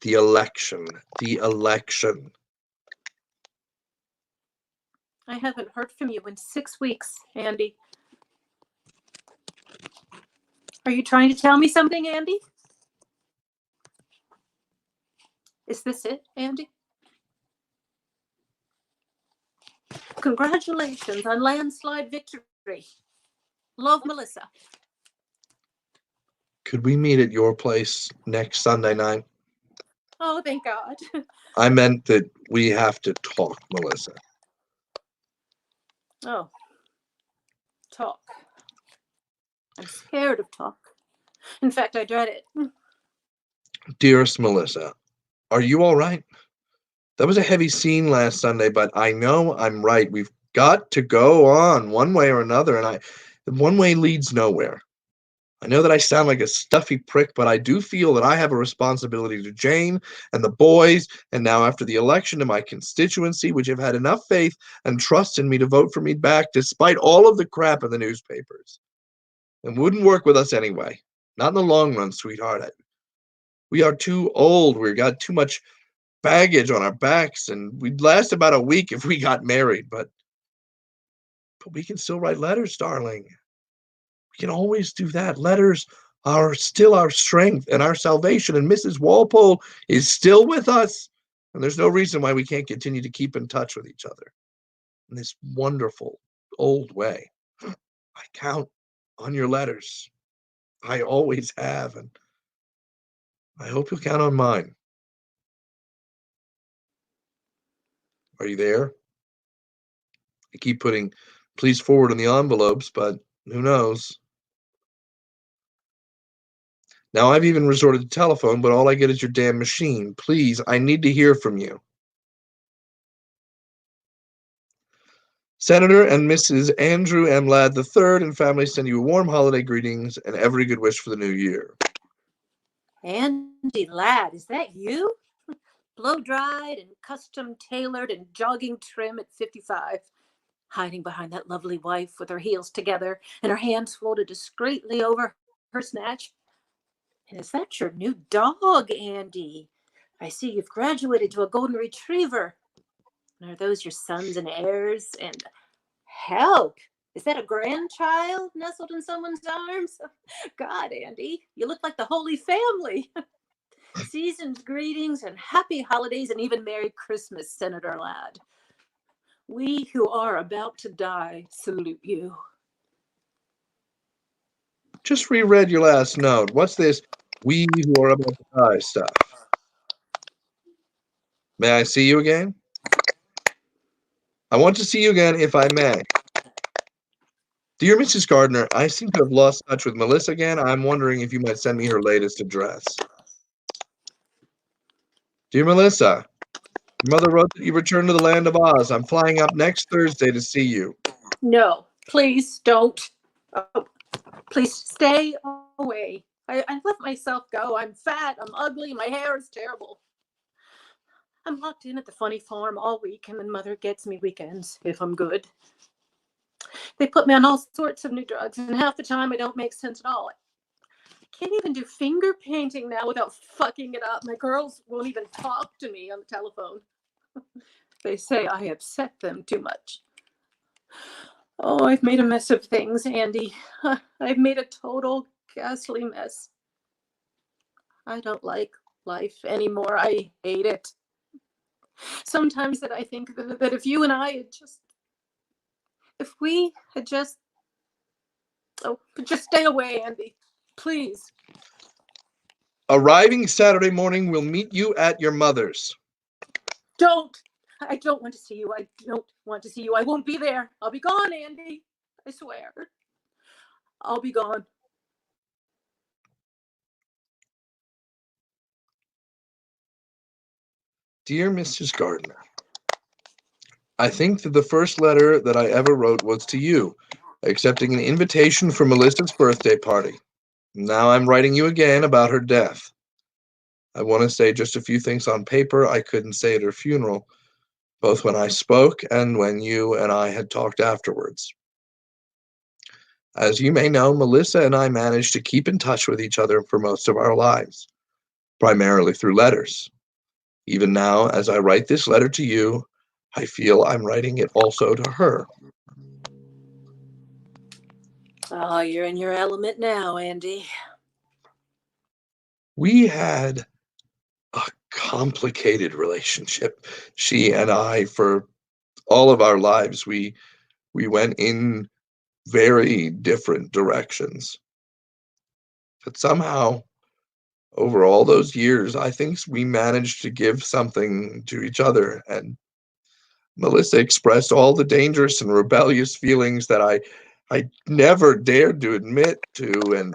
The election. The election. I haven't heard from you in 6 weeks, Andy. Are you trying to tell me something, Andy? Is this it, Andy? Congratulations on landslide victory. Love, Melissa. Could we meet at your place next Sunday night? Oh, thank God. I meant that we have to talk, Melissa. Oh, talk. I'm scared of talk. In fact, I dread it. Dearest Melissa, are you all right? That was a heavy scene last Sunday, but I know I'm right. We've got to go on one way or another, and one way leads nowhere. I know that I sound like a stuffy prick, but I do feel that I have a responsibility to Jane and the boys, and now after the election to my constituency, which have had enough faith and trust in me to vote for me back despite all of the crap in the newspapers. It wouldn't work with us anyway. Not in the long run, sweetheart. We are too old. We've got too much baggage on our backs, and we'd last about a week if we got married, but we can still write letters, darling. We can always do that. Letters are still our strength and our salvation, and Mrs. Walpole is still with us, and there's no reason why we can't continue to keep in touch with each other in this wonderful old way. I count on your letters. I always have, and I hope you'll count on mine. Are you there? I keep putting please forward in the envelopes, but who knows? Now I've even resorted to telephone, but all I get is your damn machine. Please, I need to hear from you. Senator and Mrs. Andrew M. Ladd III and family send you warm holiday greetings and every good wish for the new year. Andy Ladd, is that you? Blow-dried and custom-tailored and jogging trim at 55. Hiding behind that lovely wife with her heels together and her hands folded discreetly over her snatch. And is that your new dog, Andy? I see you've graduated to a golden retriever. And are those your sons and heirs? And help! Is that a grandchild nestled in someone's arms? God, Andy, you look like the Holy Family. Season's greetings and happy holidays and even Merry Christmas, Senator Ladd. We who are about to die salute you. Just reread your last note. What's this we who are about to die stuff? May I see you again? I want to see you again if I may. Dear Mrs. Gardner, I seem to have lost touch with Melissa again. I'm wondering if you might send me her latest address. Dear Melissa, your mother wrote that you returned to the land of Oz. I'm flying up next Thursday to see you. No, please don't. Oh, please stay away. I let myself go. I'm fat. I'm ugly. My hair is terrible. I'm locked in at the funny farm all week, and then Mother gets me weekends if I'm good. They put me on all sorts of new drugs, and half the time I don't make sense at all. I can't even do finger painting now without fucking it up. My girls won't even talk to me on the telephone. They say I upset them too much. Oh, I've made a mess of things, Andy. I've made a total ghastly mess. I don't like life anymore. I hate it. Sometimes that I think that if you and I had just, if we had just, oh, just stay away, Andy, please. Arriving Saturday morning, we'll meet you at your mother's. Don't. I don't want to see you. I don't want to see you. I won't be there. I'll be gone, Andy. I swear. I'll be gone. Dear Mrs. Gardner, I think that the first letter that I ever wrote was to you, accepting an invitation for Melissa's birthday party. Now I'm writing you again about her death. I want to say just a few things on paper I couldn't say at her funeral, both when I spoke and when you and I had talked afterwards. As you may know, Melissa and I managed to keep in touch with each other for most of our lives, primarily through letters. Even now, as I write this letter to you, I feel I'm writing it also to her. Oh, you're in your element now, Andy. We had a complicated relationship, she and I, for all of our lives. We went in very different directions. But somehow, over all those years, I think we managed to give something to each other. And Melissa expressed all the dangerous and rebellious feelings that I never dared to admit to, and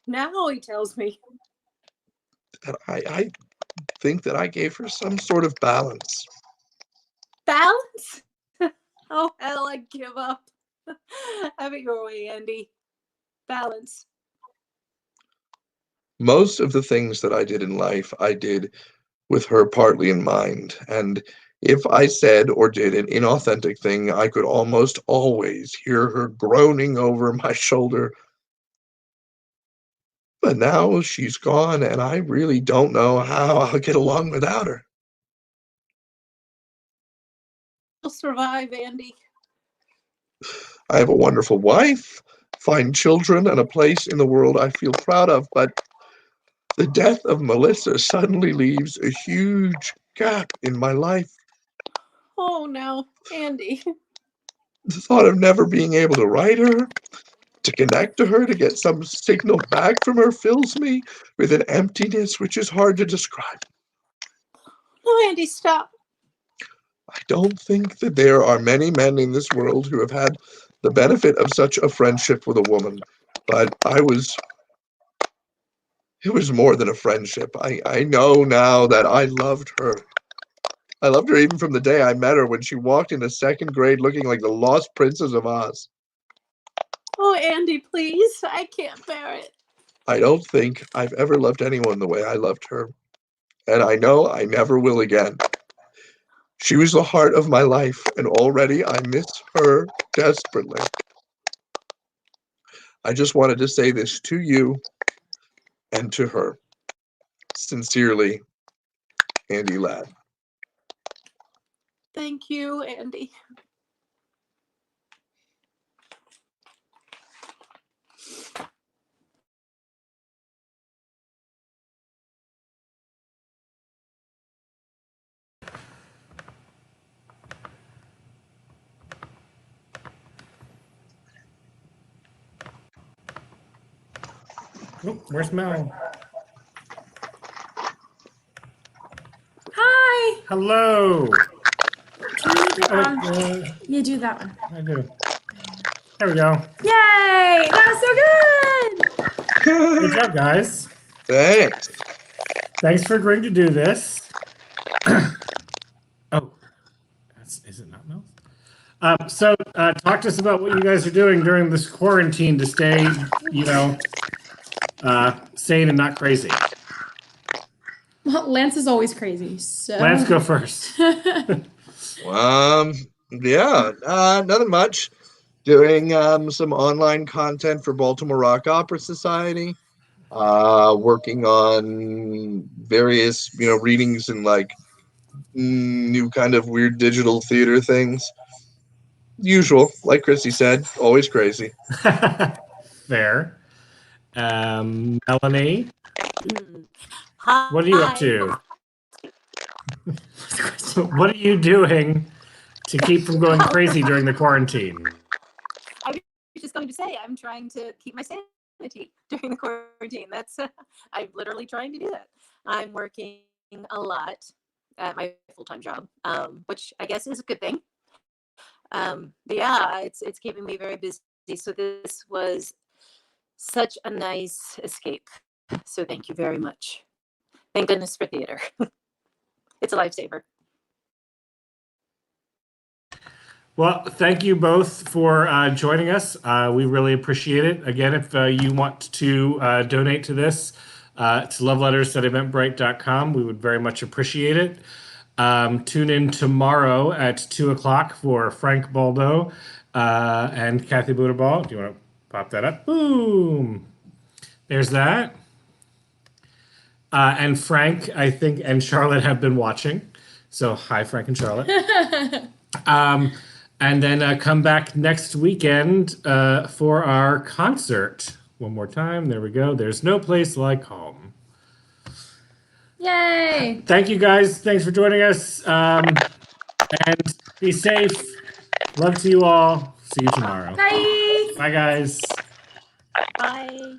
Now he tells me. that I think that I gave her some sort of balance. Balance? Oh, hell, I give up. Have it your way, Andy. Balance. Most of the things that I did in life, I did with her partly in mind. And if I said or did an inauthentic thing, I could almost always hear her groaning over my shoulder. But now she's gone, and I really don't know how I'll get along without her. You'll survive, Andy. I have a wonderful wife, fine children, and a place in the world I feel proud of, but the death of Melissa suddenly leaves a huge gap in my life. Oh, no, Andy. The thought of never being able to write her, to connect to her, to get some signal back from her fills me with an emptiness which is hard to describe. No, Andy, stop. I don't think that there are many men in this world who have had the benefit of such a friendship with a woman, but it was more than a friendship. I know now that I loved her. I loved her even from the day I met her, when she walked into second grade looking like the lost princess of Oz. Oh, Andy, please. I can't bear it. I don't think I've ever loved anyone the way I loved her, and I know I never will again. She was the heart of my life, and already I miss her desperately. I just wanted to say this to you and to her. Sincerely, Andy Ladd. Thank you, Andy. Oh, where's Mel? Hi. Hello. Can you do, Oh, wait, you do that one. I do. There we go. Yay! That was so good. Good job, guys. Thanks. Thanks for agreeing to do this. Oh, is it not Mel? So talk to us about what you guys are doing during this quarantine to stay, sane and not crazy. Well, Lance is always crazy, so. Lance, go first. Yeah, nothing much. Doing some online content for Baltimore Rock Opera Society. Working on various, readings and like new kind of weird digital theater things. Usual, like Christy said, always crazy. Fair. Melanie, Hi. what are you up to? What are you doing to keep from going crazy during the quarantine? I was just going to say I'm trying to keep my sanity during the quarantine. That's I'm literally trying to do that. I'm working a lot at my full-time job, which I guess is a good thing. But yeah, it's keeping me very busy. So this was such a nice escape. So thank you very much. Thank goodness for theater. It's a lifesaver. Well, thank you both for joining us. We really appreciate it. Again, if you want to donate to this, it's loveletters@eventbrite.com. We would very much appreciate it. Tune in tomorrow at 2 o'clock for Frank Baldo and Kathy Buterball. Do you want to pop that up? Boom. There's that. And Frank, I think, and Charlotte have been watching. So, hi, Frank and Charlotte. And then come back next weekend for our concert. One more time. There we go. There's no place like home. Yay! Thank you, guys. Thanks for joining us. And be safe. Love to you all. See you tomorrow. Bye. Bye, guys. Bye.